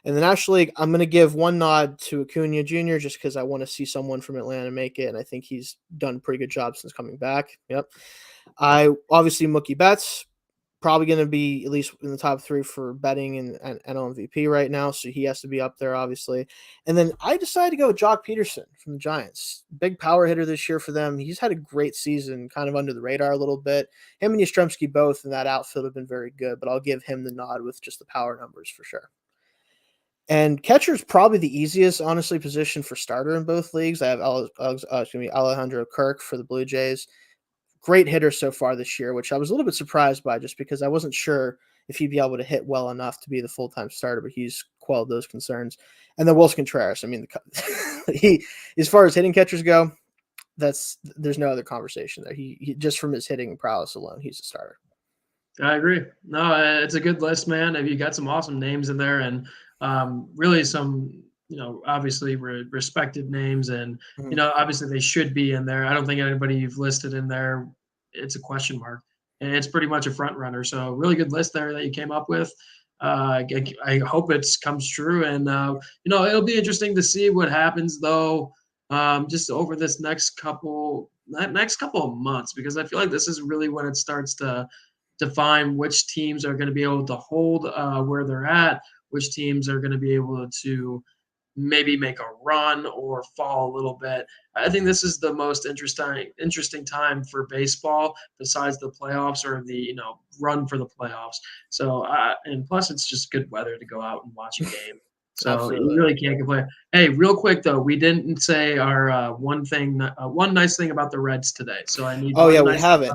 Speaker 5: And the National League, I'm going to give one nod to Acuna Jr. just because I want to see someone from Atlanta make it, and I think he's done a pretty good job since coming back. Yep. Obviously Mookie Betts, probably going to be at least in the top 3 for betting and NL MVP right now, so he has to be up there, obviously. And then I decided to go with Jock Peterson from the Giants. Big power hitter this year for them. He's had a great season, kind of under the radar a little bit. Him and Yastrzemski both in that outfield have been very good, but I'll give him the nod with just the power numbers for sure. And catcher is probably the easiest, honestly, position for starter in both leagues. I have Alejandro Kirk for the Blue Jays. Great hitter so far this year, which I was a little bit surprised by just because I wasn't sure if he'd be able to hit well enough to be the full-time starter, but he's quelled those concerns. And then Wilson Contreras. I mean, he, as far as hitting catchers go, there's no other conversation there. He just from his hitting prowess alone, he's a starter.
Speaker 1: I agree. No, it's a good list, man. You got some awesome names in there, and really some, obviously respected names, and obviously they should be in there. I don't think anybody you've listed in there, it's a question mark, and it's pretty much a front runner. So really good list there that you came up with. I hope it comes true, and it'll be interesting to see what happens though, just over this next couple of months, because I feel like this is really when it starts to define which teams are going to be able to hold where they're at, which teams are going to be able to maybe make a run or fall a little bit. I think this is the most interesting time for baseball besides the playoffs or the run for the playoffs. So and plus it's just good weather to go out and watch a game. So
Speaker 5: Absolutely.
Speaker 1: you really can't complain. Hey, real quick though, we didn't say our one nice thing about the Reds today. So I need.
Speaker 5: Oh yeah,
Speaker 1: nice
Speaker 5: we have it.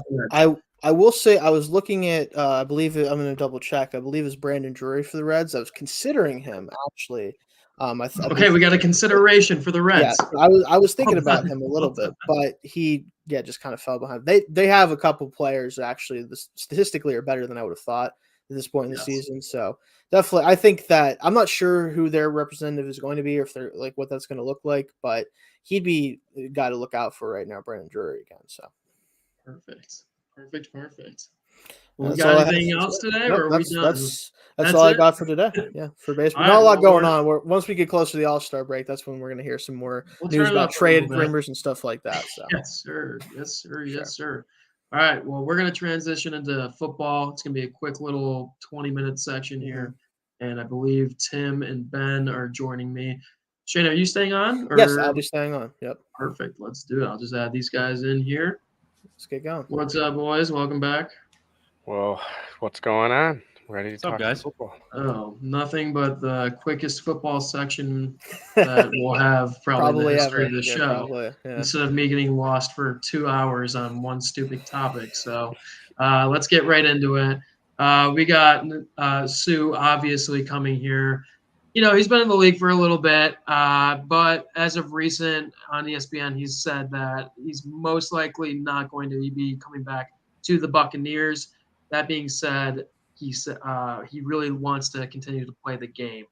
Speaker 5: I will say I was looking at. I believe I'm going to double check. I believe it's Brandon Drury for the Reds. I was considering him actually.
Speaker 1: Okay, we got a consideration for the Reds.
Speaker 5: Yeah, I was thinking about him a little bit, but he just kind of fell behind. They have a couple players that actually statistically are better than I would have thought at this point in the season. So definitely, I think that I'm not sure who their representative is going to be or if they're like what that's going to look like, but he'd be a guy to look out for right now, Brandon Drury again. So
Speaker 1: perfect.
Speaker 5: Well,
Speaker 1: we got anything else today, or are we done?
Speaker 5: That's all I got for today. Yeah, for baseball. Not a lot going on. Once we get closer to the All-Star break, that's when we're going to hear some more news about trade rumors and stuff like that. So.
Speaker 1: Yes, sir. All right. Well, we're going to transition into football. It's going to be a quick little 20-minute section here, and I believe Tim and Ben are joining me. Shane, are you staying on?
Speaker 5: Yes, I'll be staying on. Yep.
Speaker 1: Perfect. Let's do it. I'll just add these guys in here.
Speaker 5: Let's get going.
Speaker 1: What's up, boys? Welcome back.
Speaker 3: Well, what's going on? Ready to talk
Speaker 4: guys?
Speaker 3: football?
Speaker 1: Oh, nothing but the quickest football section that we'll have probably in the history of the show. Instead of me getting lost for 2 hours on one stupid topic. So let's get right into it. We got Sue obviously coming here. He's been in the league for a little bit, but as of recent on ESPN, he's said that he's most likely not going to be coming back to the Buccaneers. That being said, he really wants to continue to play the game.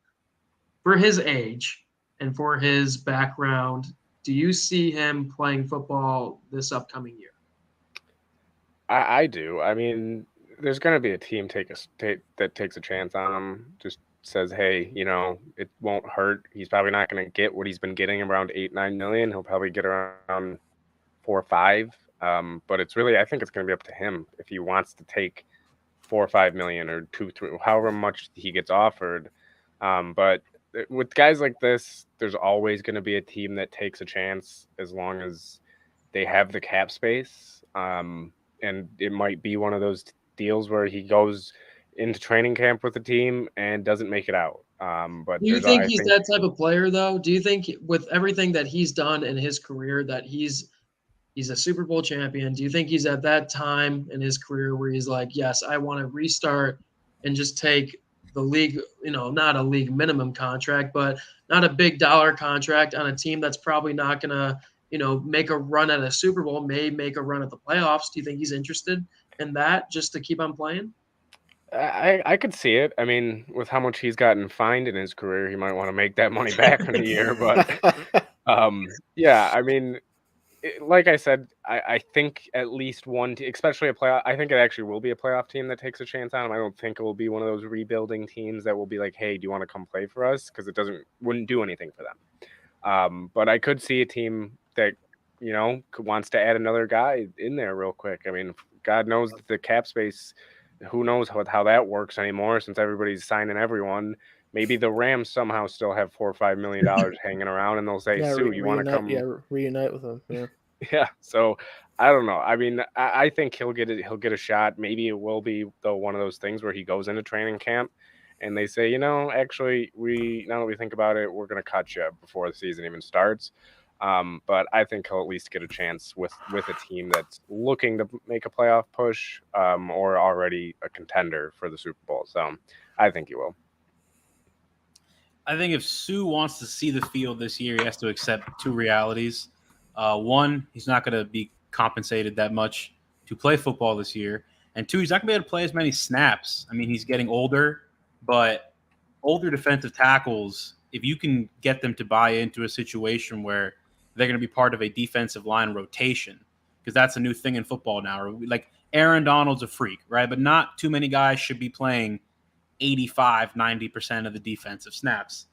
Speaker 1: For his age and for his background, do you see him playing football this upcoming year?
Speaker 3: I do. I mean, there's going to be a team that takes a chance on him. Just says, hey, it won't hurt. He's probably not going to get what he's been getting around 8-9 million. He'll probably get around 4 or 5. But it's really, I think it's going to be up to him if he wants to take 4 or 5 million or 2, 3, however much he gets offered. But with guys like this, there's always going to be a team that takes a chance as long as they have the cap space. And it might be one of those deals where he goes into training camp with the team and doesn't make it out. But
Speaker 1: do you think he's that type of player, though? Do you think with everything that he's done in his career that he's a Super Bowl champion? Do you think he's at that time in his career where he's like, yes, I want to restart and just take the league, not a league minimum contract, but not a big dollar contract on a team that's probably not going to, make a run at a Super Bowl, may make a run at the playoffs. Do you think he's interested in that just to keep on playing?
Speaker 3: I could see it. I mean, with how much he's gotten fined in his career, he might want to make that money back in a year. But yeah, I mean, like I said, I think at least one, especially a playoff. I think it actually will be a playoff team that takes a chance on him. I don't think it will be one of those rebuilding teams that will be like, "Hey, do you want to come play for us?" Because it wouldn't do anything for them. But I could see a team that wants to add another guy in there real quick. I mean, God knows the cap space. Who knows how that works anymore since everybody's signing everyone. Maybe the Rams somehow still have $4 or $5 million hanging around, and they'll say, "Sue, you want to come?"
Speaker 5: Yeah, reunite with him. Yeah.
Speaker 3: Yeah. So I don't know. I mean, I think he'll get it. He'll get a shot. Maybe it will be though one of those things where he goes into training camp, and they say, actually, now that we think about it, we're going to cut you before the season even starts. But I think he'll at least get a chance with a team that's looking to make a playoff push, or already a contender for the Super Bowl. So I think he will.
Speaker 4: I think if Sue wants to see the field this year, he has to accept two realities. One, he's not going to be compensated that much to play football this year. And two, he's not going to be able to play as many snaps. I mean, he's getting older, but older defensive tackles, if you can get them to buy into a situation where they're going to be part of a defensive line rotation, because that's a new thing in football now. Like Aaron Donald's a freak, right? But not too many guys should be playing 85, 90% of the defensive snaps.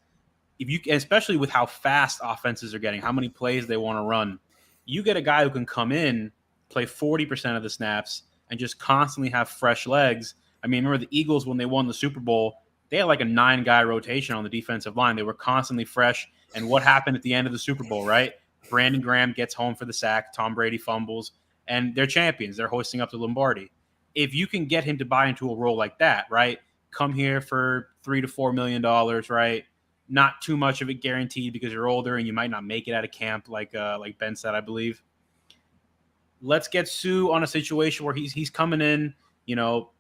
Speaker 4: Especially with how fast offenses are getting, how many plays they want to run, you get a guy who can come in, play 40% of the snaps, and just constantly have fresh legs. I mean, remember the Eagles when they won the Super Bowl, they had like a 9-guy rotation on the defensive line. They were constantly fresh. And what happened at the end of the Super Bowl, right? Brandon Graham gets home for the sack, Tom Brady fumbles, and they're champions. They're hoisting up the Lombardi. If you can get him to buy into a role like that, right? Come here for $3 to $4 million, right? Not too much of it guaranteed because you're older and you might not make it out of camp, like Ben said, I believe. Let's get Sue on a situation where he's coming in,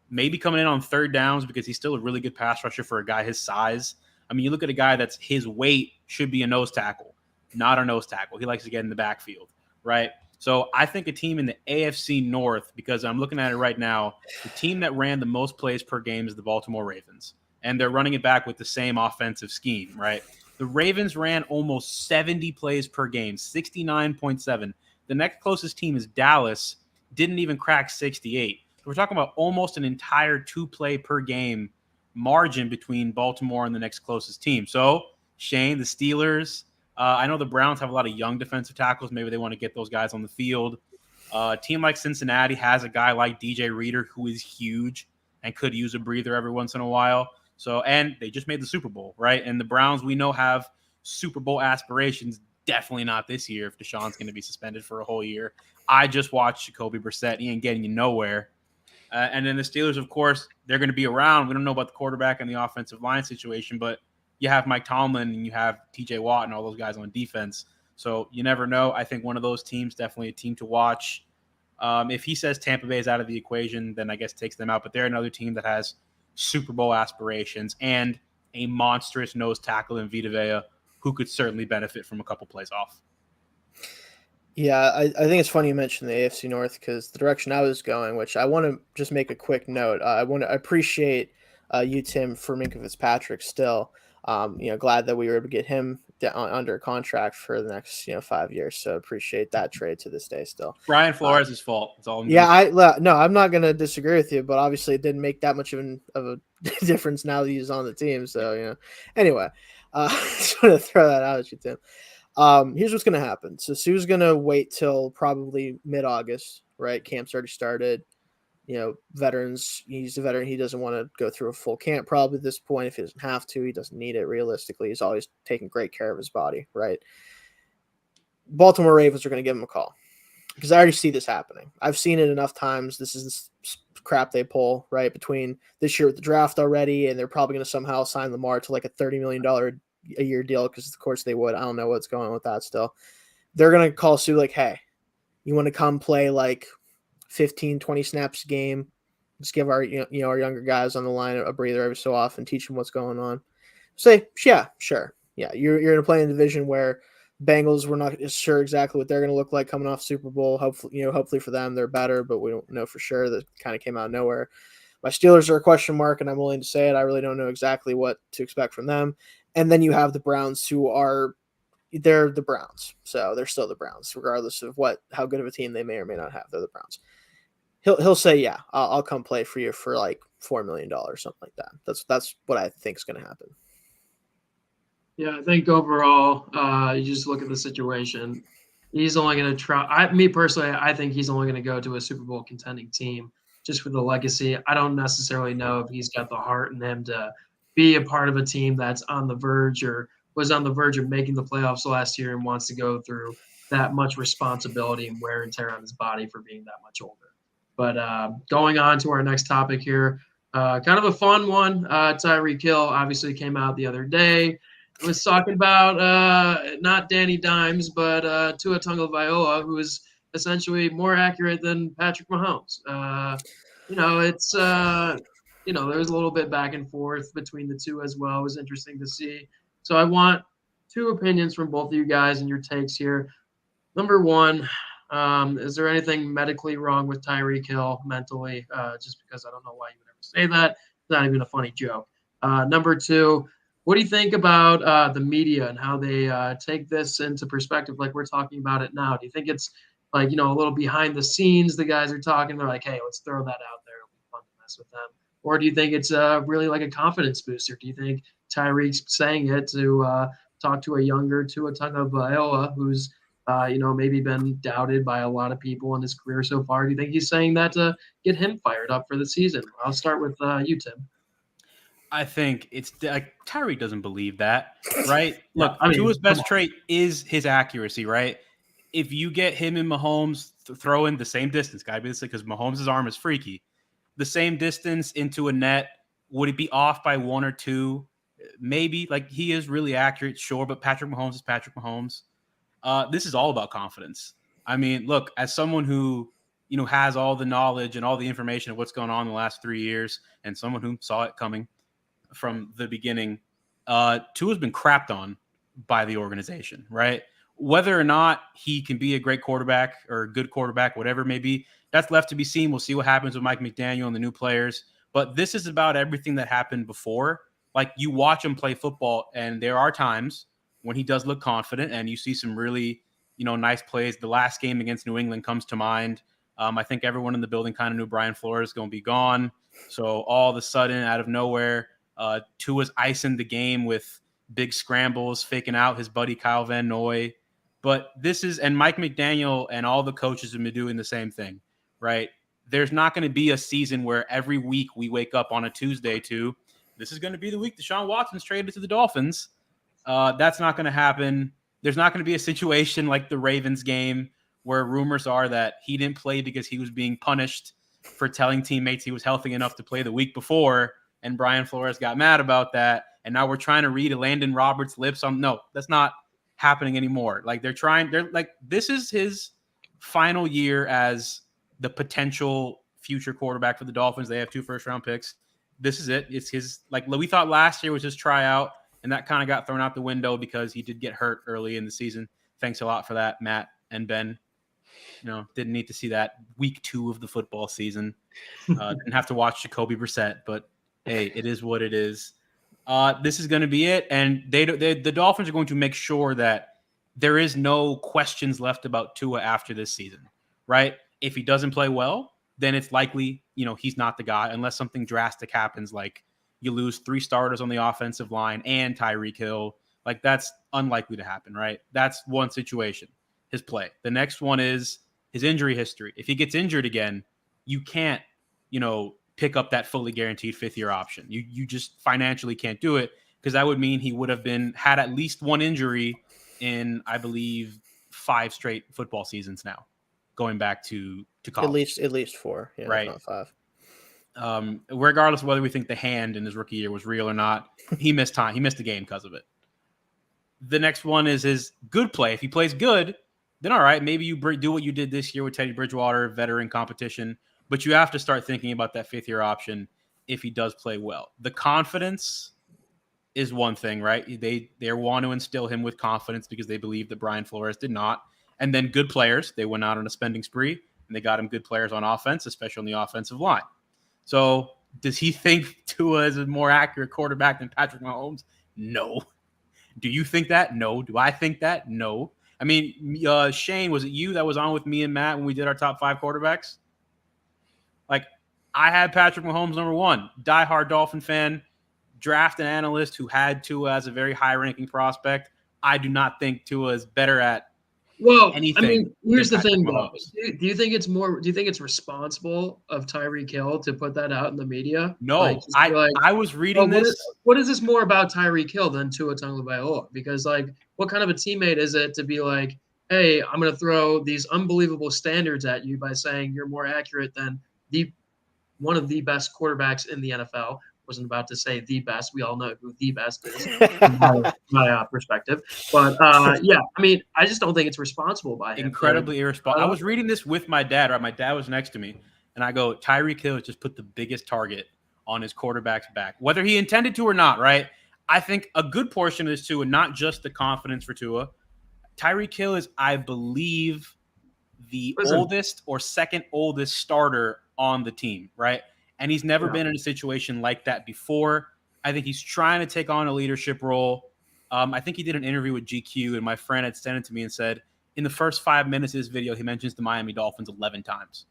Speaker 4: maybe coming in on third downs because he's still a really good pass rusher for a guy his size. I mean, you look at a guy that's his weight should be a nose tackle, not a nose tackle. He likes to get in the backfield, right? So I think a team in the AFC North, because I'm looking at it right now, the team that ran the most plays per game is the Baltimore Ravens. And they're running it back with the same offensive scheme, right? The Ravens ran almost 70 plays per game, 69.7. The next closest team is Dallas, didn't even crack 68. So we're talking about almost an entire 2-play per game margin between Baltimore and the next closest team. So, Shane, the Steelers, I know the Browns have a lot of young defensive tackles. Maybe they want to get those guys on the field. A team like Cincinnati has a guy like DJ Reader who is huge and could use a breather every once in a while. So, and they just made the Super Bowl, right? And the Browns, we know, have Super Bowl aspirations. Definitely not this year if Deshaun's going to be suspended for a whole year. I just watched Jacoby Brissett. He ain't getting you nowhere. And then the Steelers, of course, they're going to be around. We don't know about the quarterback and the offensive line situation, but you have Mike Tomlin and you have TJ Watt and all those guys on defense. So you never know. I think one of those teams, definitely a team to watch. If he says Tampa Bay is out of the equation, then I guess takes them out. But they're another team that has Super Bowl aspirations and a monstrous nose tackle in Vita Vea who could certainly benefit from a couple plays off.
Speaker 5: Yeah, I think it's funny you mentioned the AFC North because the direction I was going, which I want to just make a quick note. I appreciate you, Tim, for Minkah Fitzpatrick still. Glad that we were able to get him under contract for the next 5 years. So appreciate that trade to this day still.
Speaker 4: Brian Flores' fault. It's all.
Speaker 5: I'm not going to disagree with you, but obviously it didn't make that much of a difference now that he's on the team. So anyway, just want to throw that out at you, Tim. Here's what's going to happen. So Sue's going to wait till probably mid-August, right? Camp's already started. Veterans, he's a veteran. He doesn't want to go through a full camp probably at this point. If he doesn't have to, he doesn't need it realistically. He's always taking great care of his body, right? Baltimore Ravens are going to give him a call because I already see this happening. I've seen it enough times. This is crap they pull, right? Between this year with the draft already, and they're probably going to somehow sign Lamar to like a $30 million a year deal because of course they would. I don't know what's going on with that still. They're going to call Sue like, hey, you want to come play like 15, 20 snaps a game, Just give our our younger guys on the line a breather every so often, teach them what's going on. Say, yeah, sure, yeah. You're going to play in a division where Bengals, we're not sure exactly what they're going to look like coming off Super Bowl. Hopefully for them they're better, but we don't know for sure. That kind of came out of nowhere. My Steelers are a question mark, and I'm willing to say it. I really don't know exactly what to expect from them. And then you have the Browns, they're the Browns, so they're still the Browns, regardless of how good of a team they may or may not have. They're the Browns. He'll say, yeah, I'll come play for you for like $4 million, something like that. That's what I think is going to happen.
Speaker 1: Yeah, I think overall, you just look at the situation. He's only going to try. Me personally, I think he's only going to go to a Super Bowl contending team just for the legacy. I don't necessarily know if he's got the heart in him to be a part of a team that's on the verge or was on the verge of making the playoffs last year and wants to go through that much responsibility and wear and tear on his body for being that much older. But going on to our next topic here, kind of a fun one. Tyreek Hill obviously came out the other day. Was talking about not Danny Dimes, but Tua Tagovailoa, who is essentially more accurate than Patrick Mahomes. It's there was a little bit back and forth between the two as well. It was interesting to see. So I want two opinions from both of you guys and your takes here. Number one, is there anything medically wrong with Tyreek Hill mentally? Just because I don't know why you would ever say that. It's not even a funny joke. Number two, what do you think about the media and how they take this into perspective like we're talking about it now? Do you think it's like, a little behind the scenes, the guys are talking, they're like, hey, let's throw that out there. It'll be fun to mess with them. Or do you think it's really like a confidence booster? Do you think Tyreek's saying it to talk to a younger Tua Tagovailoa who's, maybe been doubted by a lot of people in his career so far? Do you think he's saying that to get him fired up for the season? I'll start with you, Tim.
Speaker 4: I think it's like Tyreek doesn't believe that, right? Look,
Speaker 1: I mean,
Speaker 4: Tua's best trait is his accuracy, right? If you get him and Mahomes throwing the same distance, gotta be this because Mahomes' arm is freaky, the same distance into a net, would it be off by one or two? Maybe. Like, he is really accurate, sure, but Patrick Mahomes is Patrick Mahomes. This is all about confidence. I mean, look, as someone who has all the knowledge and all the information of what's going on in the last 3 years, and someone who saw it coming from the beginning, Tua's been crapped on by the organization, right? Whether or not he can be a great quarterback or a good quarterback, whatever it may be, that's left to be seen. We'll see what happens with Mike McDaniel and the new players. But this is about everything that happened before. Like, you watch him play football, and there are times when he does look confident, and you see some really, nice plays. The last game against New England comes to mind. I think everyone in the building kind of knew Brian Flores is going to be gone. So all of a sudden, out of nowhere, Tua's icing the game with big scrambles, faking out his buddy Kyle Van Noy. But and Mike McDaniel and all the coaches have been doing the same thing, right? There's not going to be a season where every week we wake up on a Tuesday this is going to be the week Deshaun Watson's traded to the Dolphins. That's not going to happen. There's not going to be a situation like the Ravens game where rumors are that he didn't play because he was being punished for telling teammates he was healthy enough to play the week before. And Brian Flores got mad about that. And now we're trying to read Landon Roberts' lips on, no, that's not happening anymore. Like, this is his final year as the potential future quarterback for the Dolphins. They have 2 first-round picks. This is it. It's his, we thought last year was his tryout, and that kind of got thrown out the window because he did get hurt early in the season. Thanks a lot for that, Matt and Ben. Didn't need to see that week 2 of the football season. Didn't have to watch Jacoby Brissett, but hey, it is what it is. This is going to be it, and the Dolphins are going to make sure that there is no questions left about Tua after this season, right? If he doesn't play well, then it's likely, he's not the guy unless something drastic happens, like you lose 3 starters on the offensive line and Tyreek Hill. Like, that's unlikely to happen, right? That's one situation, his play. The next one is his injury history. If he gets injured again, you can't, pick up that fully guaranteed 5th-year option. You just financially can't do it, because that would mean he would have had at least 1 injury in, I believe, 5 straight football seasons now, going back to college.
Speaker 5: At least 4, yeah,
Speaker 4: right?
Speaker 5: Not 5.
Speaker 4: Regardless of whether we think the hand in his rookie year was real or not, he missed time. He missed the game because of it. The next one is his good play. If he plays good, then all right, maybe you do what you did this year with Teddy Bridgewater, veteran competition. but you have to start thinking about that fifth-year option if he does play well. The confidence is one thing, right? They want to instill him with confidence because they believe that Brian Flores did not. And then good players, they went out on a spending spree, and they got him good players on offense, especially on the offensive line. So does he think Tua is a more accurate quarterback than Patrick Mahomes? No. Do you think that? No. Do I think that? No. I mean, Shane, was it you that was on with me and Matt when we did our top 5 quarterbacks? Like, I had Patrick Mahomes number 1, diehard Dolphin fan, draft an analyst who had Tua as a very high-ranking prospect. I do not think Tua is better at anything.
Speaker 1: I mean, here's the
Speaker 4: than
Speaker 1: thing,
Speaker 4: Patrick
Speaker 1: though.
Speaker 4: Mahomes.
Speaker 1: Do you think it's more? Do you think it's responsible of Tyreek Hill to put that out in the media?
Speaker 4: No,
Speaker 1: Like, just be like,
Speaker 4: I was reading
Speaker 1: well,
Speaker 4: this.
Speaker 1: what is this more about Tyreek Hill than Tua Tagovailoa? Because, like, what kind of a teammate is it to be like, hey, I'm going to throw these unbelievable standards at you by saying you're more accurate than one of the best quarterbacks in the NFL? Wasn't about to say the best. We all know who the best is from my perspective. But, yeah, I mean, I just don't think it's responsible by him.
Speaker 4: Incredibly irresponsible. I was reading this with my dad, right? My dad was next to me, and I go, Tyreek Hill just put the biggest target on his quarterback's back, whether he intended to or not, right? I think a good portion of this, too, and not just the confidence for Tua. Tyreek Hill is, I believe, the oldest or second oldest starter on the team, right? And he's never been in a situation like that before. I think he's trying to take on a leadership role. I think he did an interview with GQ, and my friend had sent it to me and said, in the first 5 minutes of this video, he mentions the Miami Dolphins 11 times.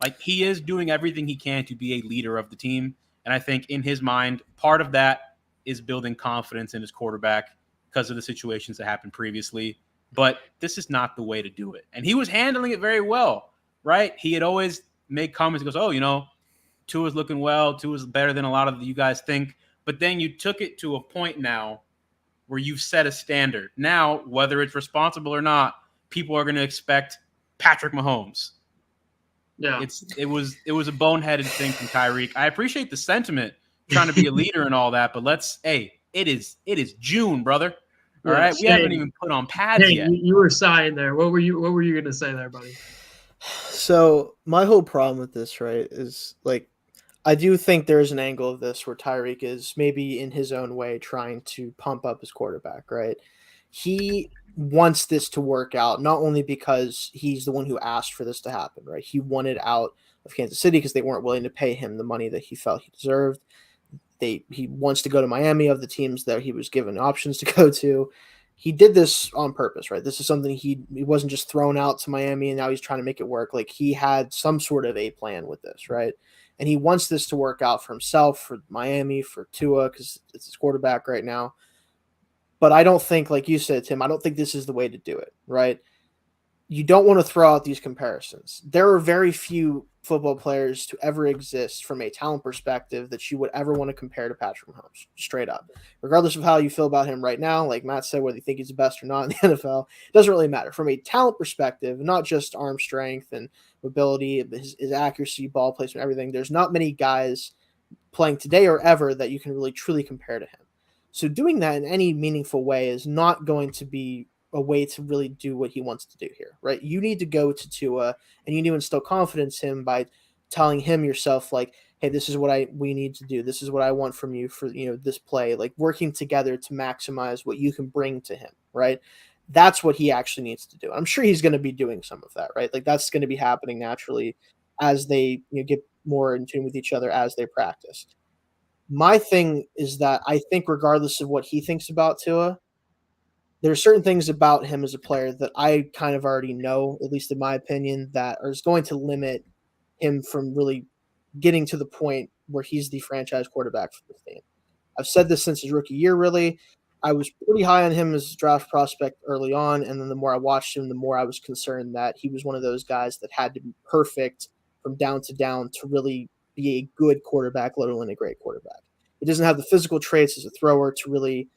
Speaker 4: Like, he is doing everything he can to be a leader of the team. And I think in his mind, part of that is building confidence in his quarterback because of the situations that happened previously. But this is not the way to do it. And he was handling it very well, right? He had always made comments. He goes, oh, you know, Tua's looking well. Tua's better than a lot of you guys think. But then you took it to a point now where you've set a standard. Now, whether it's responsible or not, people are going to expect Patrick Mahomes.
Speaker 1: Yeah,
Speaker 4: it was a boneheaded thing from Tyreek. I appreciate the sentiment, trying to be a leader and all that, but it is June, brother. All right, we haven't even put on pads yet.
Speaker 1: You were sighing there. What were you going to say there, buddy?
Speaker 5: So my whole problem with this, right, is like, I do think there's an angle of this where Tyreek is maybe in his own way trying to pump up his quarterback, right? He wants this to work out, not only because he's the one who asked for this to happen, right? He wanted out of Kansas City because they weren't willing to pay him the money that he felt he deserved. He wants to go to Miami of the teams that he was given options to go to. He did this on purpose, right? This is something he wasn't just thrown out to Miami and now he's trying to make it work. Like, he had some sort of a plan with this, right? And he wants this to work out for himself, for Miami, for Tua, because it's his quarterback right now. But I don't think, like you said, Tim, I don't think this is the way to do it, right? You don't want to throw out these comparisons. There are very few football players to ever exist from a talent perspective that you would ever want to compare to Patrick Mahomes, straight up. Regardless of how you feel about him right now, like Matt said, whether you think he's the best or not in the NFL, it doesn't really matter. From a talent perspective, not just arm strength and mobility, his accuracy, ball placement, everything, there's not many guys playing today or ever that you can really truly compare to him. So doing that in any meaningful way is not going to be a way to really do what he wants to do here, right? You need to go to Tua and you need to instill confidence in him by telling him yourself, like, hey, this is what we need to do. This is what I want from you for, this play, like working together to maximize what you can bring to him, right? That's what he actually needs to do. I'm sure he's going to be doing some of that, right? Like, that's going to be happening naturally as they get more in tune with each other as they practice. My thing is that I think regardless of what he thinks about Tua, there are certain things about him as a player that I kind of already know, at least in my opinion, that is going to limit him from really getting to the point where he's the franchise quarterback for the team. I've said this since his rookie year, really. I was pretty high on him as a draft prospect early on, and then the more I watched him, the more I was concerned that he was one of those guys that had to be perfect from down to really be a good quarterback, let alone a great quarterback. He doesn't have the physical traits as a thrower to really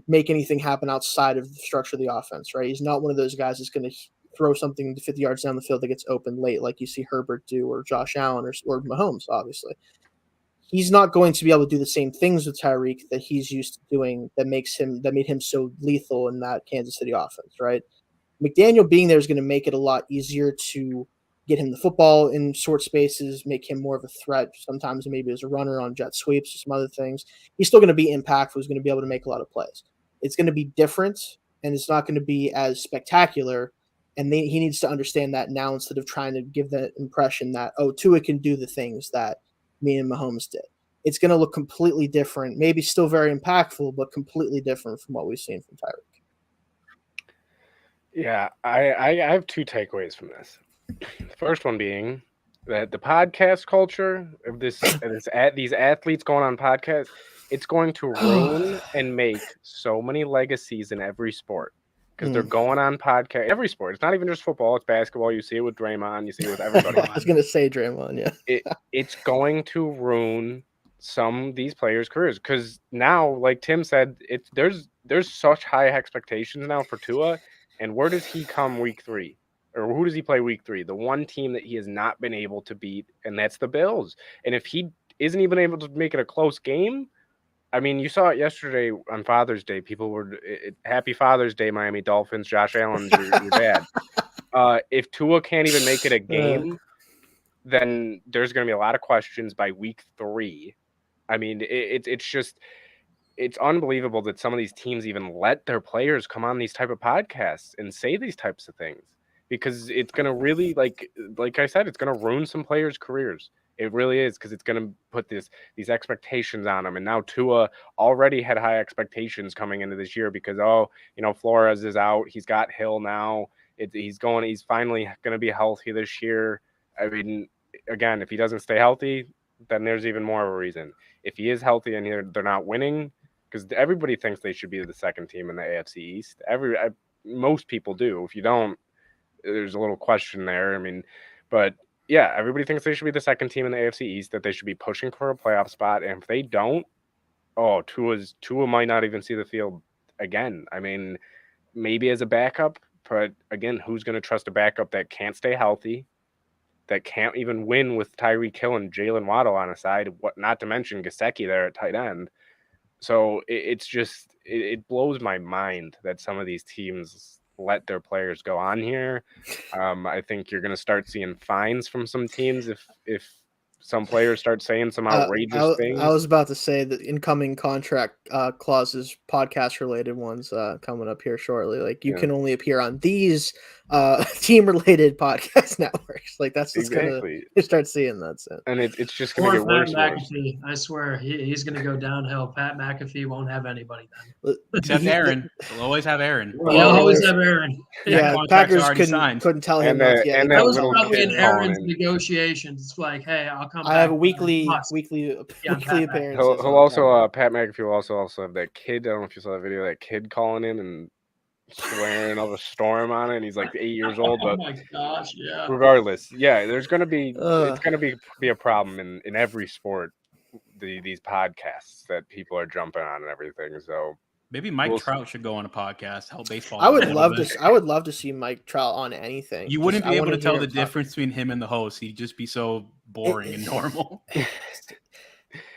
Speaker 5: make anything happen outside of the structure of the offense, right? He's not one of those guys that's going to throw something 50 yards down the field that gets open late like you see Herbert do or Josh Allen or Mahomes, obviously. He's not going to be able to do the same things with Tyreek that he's used to doing that made him so lethal in that Kansas City offense, right? McDaniel being there is going to make it a lot easier to get him the football in short spaces, make him more of a threat. Sometimes maybe as a runner on jet sweeps or some other things. He's still going to be impactful. He's going to be able to make a lot of plays. It's going to be different, and it's not going to be as spectacular. And he needs to understand that now instead of trying to give that impression that, oh, Tua can do the things that me and Mahomes did. It's going to look completely different, maybe still very impactful, but completely different from what we've seen from Tyreek.
Speaker 3: Yeah, I have two takeaways from this. The first one being that the podcast culture of these athletes going on podcasts, it's going to ruin and make so many legacies in every sport because they're going on podcast. Every sport. It's not even just football. It's basketball. You see it with Draymond. You see it with everybody.
Speaker 5: I was going to say Draymond, yeah.
Speaker 3: It's going to ruin some of these players' careers because now, like Tim said, there's such high expectations now for Tua. And where does he come week 3? Or who does he play week 3? The one team that he has not been able to beat, and that's the Bills. And if he isn't even able to make it a close game, I mean, you saw it yesterday on Father's Day. People were happy Father's Day, Miami Dolphins. Josh Allen's your dad. If Tua can't even make it a game, then there's going to be a lot of questions by week 3. I mean, it's unbelievable that some of these teams even let their players come on these type of podcasts and say these types of things because it's going to really, like I said, it's going to ruin some players' careers. It really is because it's going to put these expectations on them. And now Tua already had high expectations coming into this year because, Flores is out. He's got Hill now. He's finally going to be healthy this year. I mean, again, if he doesn't stay healthy, then there's even more of a reason. If he is healthy and they're not winning, because everybody thinks they should be the second team in the AFC East. Most people do. If you don't, there's a little question there. I mean, but yeah, everybody thinks they should be the second team in the AFC East, that they should be pushing for a playoff spot. And if they don't, Tua might not even see the field again. I mean, maybe as a backup, but again, who's going to trust a backup that can't stay healthy, that can't even win with Tyreek Hill and Jalen Waddle on a side, not to mention Gesicki there at tight end. So it blows my mind that some of these teams let their players go on here. I think you're going to start seeing fines from some teams if some players start saying some outrageous things.
Speaker 5: I was about to say that incoming contract clauses, podcast-related ones coming up here shortly. Like you can only appear on these team-related podcast networks. Like that's just
Speaker 3: exactly.
Speaker 5: You start seeing that soon.
Speaker 3: And it's just going to get worse.
Speaker 1: McAfee, I swear he's going to go downhill. Pat McAfee won't have anybody then.
Speaker 4: Except Aaron. We'll always have Aaron.
Speaker 1: We'll always have Aaron.
Speaker 5: Yeah, Packers couldn't tell him that. Yeah,
Speaker 1: that was probably in Aaron's negotiations. It's like, hey, I'll come.
Speaker 5: I have a weekly appearance.
Speaker 3: He'll also Pat McAfee will also have that kid. I don't know if you saw that video. That kid calling in and swearing of a storm on it. And he's like 8 years old. But
Speaker 1: oh my gosh, yeah.
Speaker 3: Regardless, yeah, there's going to be it's going to be a problem in every sport. These podcasts that people are jumping on and everything. So
Speaker 4: maybe Mike Trout should go on a podcast, help baseball.
Speaker 5: I would love to see Mike Trout on anything.
Speaker 4: You wouldn't be able to tell the difference between him and the host. He'd just be so boring and normal.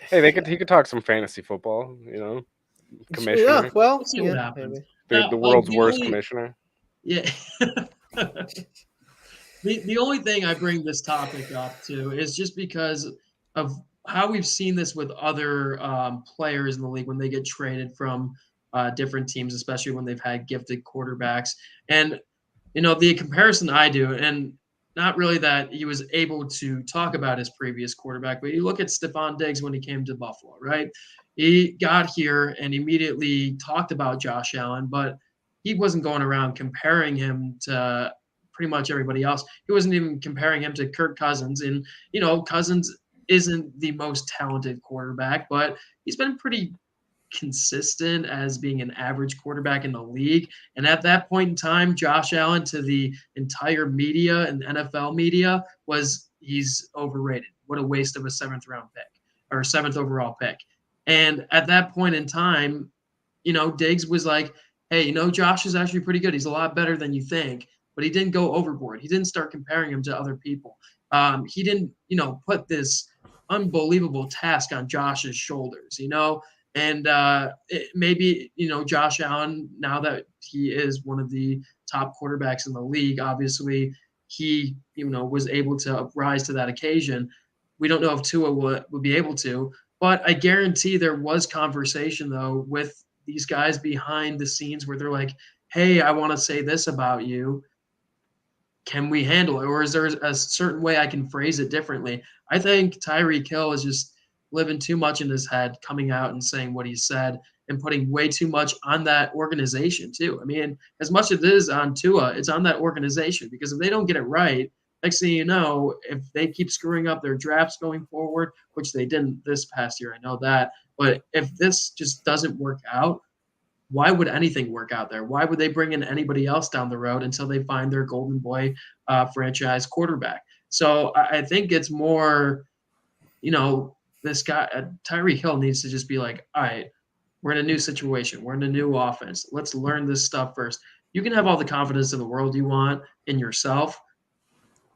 Speaker 3: Hey, he could talk some fantasy football, commissioner.
Speaker 5: Yeah, well,
Speaker 1: see what happens.
Speaker 3: The world's worst commissioner.
Speaker 1: Yeah. The only thing I bring this topic up to is just because of how we've seen this with other players in the league when they get traded from different teams, especially when they've had gifted quarterbacks. And, the comparison I do, and not really that he was able to talk about his previous quarterback, but you look at Stephon Diggs when he came to Buffalo, right? He got here and immediately talked about Josh Allen, but he wasn't going around comparing him to pretty much everybody else. He wasn't even comparing him to Kirk Cousins. And, Cousins isn't the most talented quarterback, but he's been pretty consistent as being an average quarterback in the league. And at that point in time, Josh Allen to the entire media and NFL media he's overrated. What a waste of a 7th round pick or 7th overall pick. And at that point in time, Diggs was like, hey, Josh is actually pretty good. He's a lot better than you think, but he didn't go overboard. He didn't start comparing him to other people. He didn't, put this unbelievable task on Josh's shoulders, and maybe, Josh Allen, now that he is one of the top quarterbacks in the league, obviously he, was able to rise to that occasion. We don't know if Tua would be able to, but I guarantee there was conversation though with these guys behind the scenes where they're like, hey, I want to say this about you. Can we handle it? Or is there a certain way I can phrase it differently? I think Tyreek Hill is just living too much in his head, coming out and saying what he said and putting way too much on that organization too. I mean, as much as it is on Tua, it's on that organization, because if they don't get it right, next thing you know, if they keep screwing up their drafts going forward, which they didn't this past year, I know that, but if this just doesn't work out, why would anything work out there? Why would they bring in anybody else down the road until they find their golden boy franchise quarterback? So I think it's more, this guy, Tyreek Hill, needs to just be like, all right, we're in a new situation. We're in a new offense. Let's learn this stuff first. You can have all the confidence in the world you want in yourself,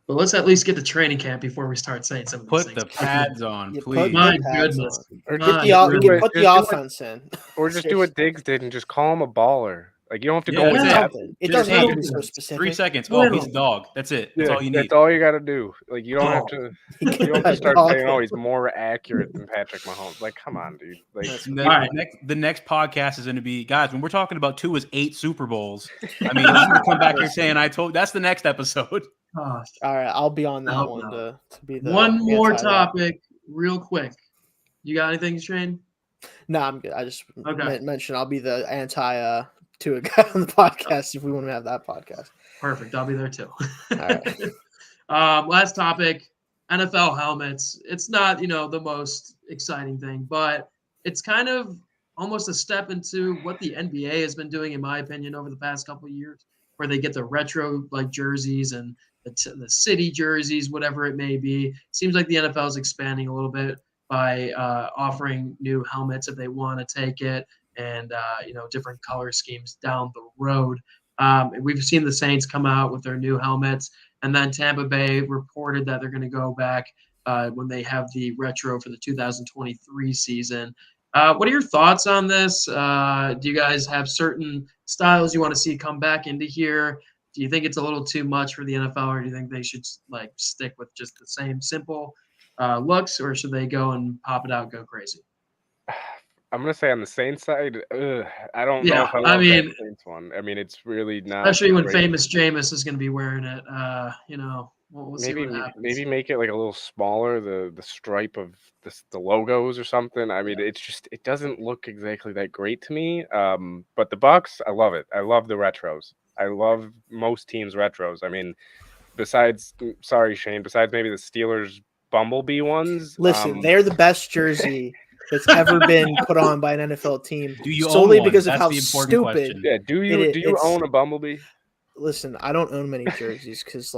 Speaker 1: but let's at least get to training camp before we start saying some of these
Speaker 4: Put
Speaker 1: things.
Speaker 4: the pads on,
Speaker 5: You
Speaker 4: please.
Speaker 1: My goodness.
Speaker 3: Or
Speaker 5: Put
Speaker 3: just,
Speaker 5: the offense in.
Speaker 3: or just do what Diggs did and just call him a baller. Like, you don't have to
Speaker 4: Yeah,
Speaker 3: go with
Speaker 4: that's
Speaker 3: that.
Speaker 5: Something. It
Speaker 4: Yeah,
Speaker 5: doesn't have to be
Speaker 1: something.
Speaker 5: so specific.
Speaker 4: 3 seconds. Oh, he's a dog. That's it. That's all you need.
Speaker 3: That's all you got to do. Like, you don't have to. You don't have to start saying, "Oh, he's more accurate than Patrick Mahomes." Like, come on, dude. Like,
Speaker 4: The next podcast is going to be, guys, when we're talking about Tua's 8 Super Bowls, I mean, I'm going to come back here saying that's the next episode.
Speaker 1: Oh,
Speaker 5: All right, I'll be on that
Speaker 1: No,
Speaker 5: one
Speaker 1: no.
Speaker 5: to be the
Speaker 1: one more
Speaker 5: anti-
Speaker 1: topic, real quick. You got anything, Shane?
Speaker 5: No, I'm good. I just
Speaker 1: Okay.
Speaker 5: mentioned I'll be the anti to a guy on the podcast if we want to have that podcast.
Speaker 1: Perfect. I'll be there too.
Speaker 5: All right.
Speaker 1: Last topic, NFL helmets. It's not, the most exciting thing, but it's kind of almost a step into what the NBA has been doing, in my opinion, over the past couple of years, where they get the retro like jerseys and the city jerseys, whatever it may be. Seems like the NFL is expanding a little bit by offering new helmets if they want to take it, and different color schemes down the road. We've seen the Saints come out with their new helmets, and then Tampa Bay reported that they're going to go back when they have the retro for the 2023 season. What are your thoughts on this? Do you guys have certain styles you want to see come back into here? Do you think it's a little too much for the NFL, or do you think they should stick with just the same simple looks, or should they go and pop it out, go crazy?
Speaker 3: I'm gonna say on the Saints side, I don't know
Speaker 1: Yeah,
Speaker 3: if I love that Saints one. I mean, it's really not.
Speaker 1: Especially when
Speaker 3: great.
Speaker 1: famous Jameis is going to be wearing it. We'll see what happens.
Speaker 3: Maybe make it like a little smaller, the stripe of the logos or something. I mean, it's just, it doesn't look exactly that great to me. But the Bucks, I love it. I love the retros. I love most teams' retros. I mean, besides maybe the Steelers Bumblebee ones.
Speaker 5: Listen, they're the best jersey that's ever been put on by an NFL team.
Speaker 4: Do you
Speaker 5: solely
Speaker 4: own one?
Speaker 5: because of
Speaker 4: That's
Speaker 5: how
Speaker 4: the important
Speaker 5: stupid?
Speaker 4: question.
Speaker 3: Yeah, do you own a Bumblebee?
Speaker 5: Listen, I don't own many jerseys because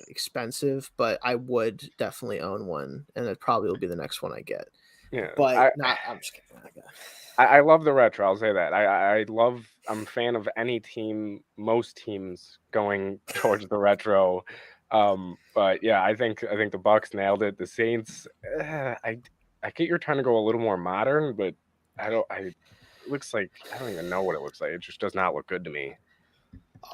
Speaker 5: expensive, but I would definitely own one, and it probably will be the next one I get.
Speaker 3: Yeah,
Speaker 5: But I'm just kidding.
Speaker 3: I love the retro. I'll say that. I'm a fan of any team, most teams going towards the retro. But yeah, I think the Bucks nailed it. The Saints, I get you're trying to go a little more modern, but it looks like, I don't even know what it looks like. It just does not look good to me.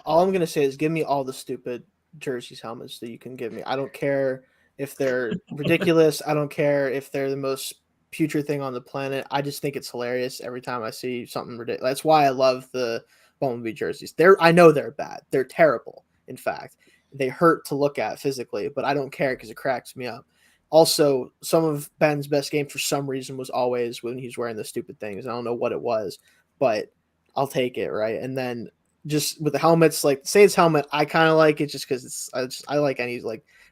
Speaker 5: All I'm gonna say is give me all the stupid jerseys helmets that you can give me. I don't care if they're ridiculous. I don't care if they're the most putrid thing on the planet. I just think it's hilarious every time I see something ridiculous. That's why I love the Bumblebee jerseys. I know they're bad. They're terrible. In fact, they hurt to look at physically, but I don't care because it cracks me up. Also, some of Ben's best games for some reason was always when he's wearing the stupid things. I don't know what it was, but I'll take it, right? And then just with the helmets, like the Saints helmet, I kind of like it just because I like any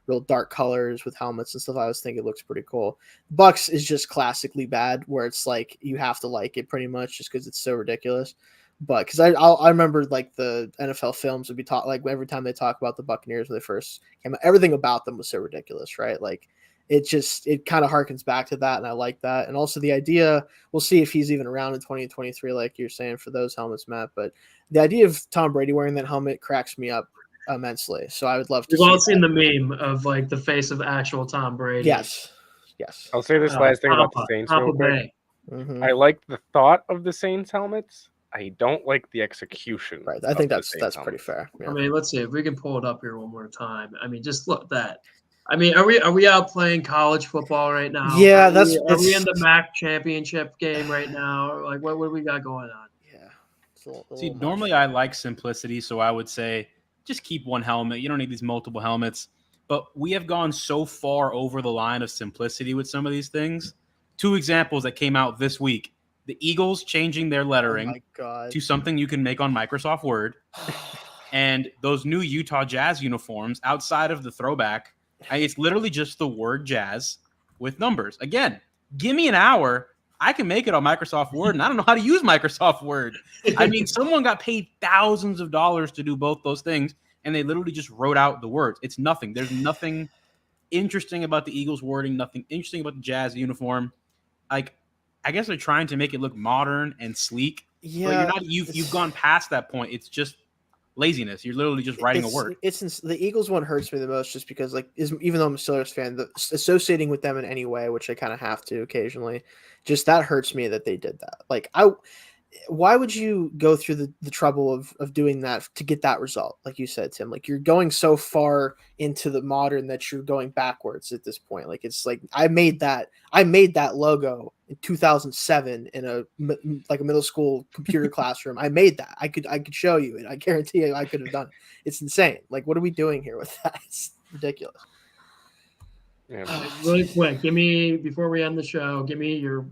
Speaker 5: real dark colors with helmets and stuff. I always think it looks pretty cool. Bucks is just classically bad, where it's like you have to like it pretty much just because it's so ridiculous. But because I remember like the NFL films would be taught like every time they talk about the Buccaneers when they first came out, everything about them was so ridiculous, right? Like it kind of harkens back to that, and I like that. And also the idea, we'll see if he's even around in 2023, like you're saying for those helmets, Matt. But the idea of Tom Brady wearing that helmet cracks me up immensely. So I would love to.
Speaker 1: We've all seen the meme of like the face of actual Tom Brady.
Speaker 5: Yes.
Speaker 3: I'll say this last thing about the Saints real quick.
Speaker 5: Mm-hmm.
Speaker 3: I like the thought of the Saints helmets. I don't like the execution.
Speaker 5: Right. I think
Speaker 3: of the
Speaker 5: that's
Speaker 3: same
Speaker 5: pretty fair.
Speaker 1: I
Speaker 5: Yeah.
Speaker 1: mean, let's see if we can pull it up here one more time. I mean, just look at that. I mean, are we out playing college football right now?
Speaker 5: Yeah,
Speaker 1: are we
Speaker 5: it's-
Speaker 1: in the MAC championship game right now? Or like, what do we got going on?
Speaker 5: Yeah. It's a little
Speaker 4: See,
Speaker 5: much.
Speaker 4: normally I like simplicity, so I would say just keep one helmet. You don't need these multiple helmets. But we have gone so far over the line of simplicity with some of these things. 2 examples that came out this week. The Eagles changing their
Speaker 5: Oh
Speaker 4: lettering
Speaker 5: my God.
Speaker 4: to something you can make on Microsoft Word. And those new Utah Jazz uniforms outside of the throwback, it's literally just the word Jazz with numbers. Again, give me an hour. I can make it on Microsoft Word, and I don't know how to use Microsoft Word. I mean, someone got paid thousands of dollars to do both those things, and they literally just wrote out the words. It's nothing. There's nothing interesting about the Eagles wording, nothing interesting about the Jazz uniform. Like, I guess they're trying to make it look modern and sleek, but
Speaker 5: Yeah.
Speaker 4: you've gone past that point. It's just laziness. You're literally just writing a word.
Speaker 5: The Eagles one hurts me the most just because, like, even though I'm a Steelers fan, associating with them in any way, which I kind of have to occasionally, just that hurts me that they did that. Like, why would you go through the trouble of doing that to get that result? Like you said, Tim, like, you're going so far into the modern that you're going backwards at this point. Like, it's like I made that logo in 2007 in a middle school computer classroom. I made that. I could show you it. I guarantee you I could have done it. It's insane. Like, what are we doing here with that? It's ridiculous.
Speaker 3: Yeah.
Speaker 1: Really quick, before we end the show, give me your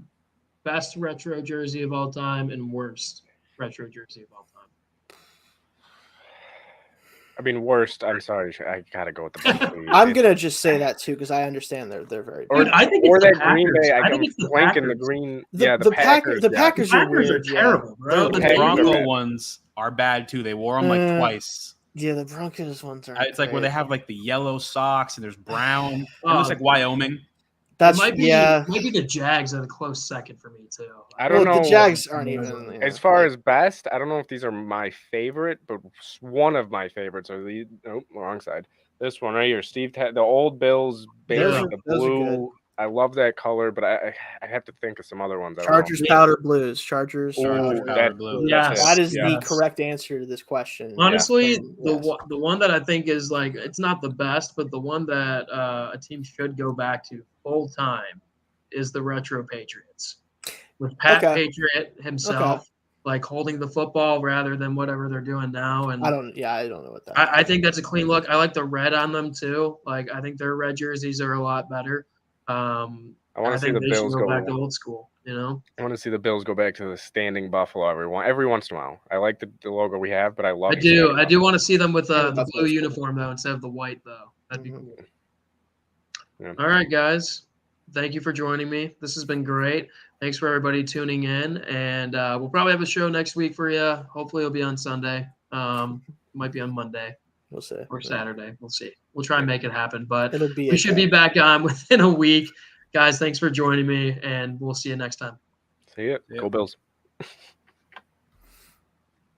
Speaker 1: best retro jersey of all time and worst retro jersey of all time.
Speaker 3: I mean, worst. I'm sorry, I gotta go with the Buccaneers.
Speaker 5: I'm gonna just say that too because I understand they're very.
Speaker 3: Or,
Speaker 1: Dude, I think
Speaker 3: or
Speaker 1: it's the
Speaker 3: that Green
Speaker 1: Packers.
Speaker 3: Bay.
Speaker 1: I think
Speaker 3: I'm
Speaker 1: it's the
Speaker 3: blanking the
Speaker 1: Packers.
Speaker 3: green.
Speaker 5: The Packers. The
Speaker 3: yeah.
Speaker 5: Packers
Speaker 1: The
Speaker 5: are
Speaker 1: Packers
Speaker 5: weird.
Speaker 1: are terrible, bro.
Speaker 4: The
Speaker 3: Packers are
Speaker 4: Bronco
Speaker 3: bad.
Speaker 4: ones are bad too. They wore them like twice.
Speaker 5: Yeah, the Broncos ones are.
Speaker 4: It's like where they
Speaker 5: great.
Speaker 4: have like the yellow socks and there's brown. It
Speaker 1: Oh,
Speaker 4: looks like Wyoming.
Speaker 5: That's
Speaker 1: might be the Jags at a close second for me too.
Speaker 3: I don't know.
Speaker 5: The Jags aren't even.
Speaker 3: As far as best, I don't know if these are my favorite, but one of my favorites are the wrong side. This one right here, Steve, the old Bills,
Speaker 5: Those
Speaker 3: baby,
Speaker 5: are-
Speaker 3: the
Speaker 5: those are
Speaker 3: blue. I love that color, but I have to think of some other ones. I don't
Speaker 5: Chargers
Speaker 3: know.
Speaker 5: powder blues. Chargers.
Speaker 3: Ooh,
Speaker 4: Chargers powder
Speaker 3: that-
Speaker 4: blue.
Speaker 1: Yes.
Speaker 5: That is
Speaker 1: Yes.
Speaker 5: the correct answer to this question.
Speaker 1: Honestly,
Speaker 5: Yes.
Speaker 1: the one that I think is like it's not the best, but the one that a team should go back to full time is the retro Patriots with Pat
Speaker 5: Okay.
Speaker 1: Patriot himself, like holding the football rather than whatever they're doing now. And
Speaker 5: I don't know what that.
Speaker 1: I think that's a clean look. I like the red on them too. Like I think their red jerseys are a lot better.
Speaker 3: I want
Speaker 1: I
Speaker 3: to see
Speaker 1: think
Speaker 3: the
Speaker 1: they should
Speaker 3: Bills
Speaker 1: go back to
Speaker 3: go.
Speaker 1: old school. You know,
Speaker 3: I want to see the Bills go back to the standing buffalo every once in a while. I like the logo we have, but I love.
Speaker 1: I do want to see them with
Speaker 5: Yeah,
Speaker 1: the
Speaker 5: that's
Speaker 1: blue
Speaker 5: cool.
Speaker 1: uniform though instead of the white though. That'd be
Speaker 5: Mhm.
Speaker 1: cool.
Speaker 3: Yeah.
Speaker 1: All right, guys. Thank you for joining me. This has been great. Thanks for everybody tuning in, and we'll probably have a show next week for you. Hopefully, it'll be on Sunday. Might be on Monday
Speaker 5: We'll see.
Speaker 1: or Saturday. We'll see. We'll try and make it happen, but
Speaker 5: It'll be.
Speaker 1: we should be back on within a week. Guys, thanks for joining me, and we'll see you next time.
Speaker 3: See it.
Speaker 4: Yeah.
Speaker 3: Go Bills.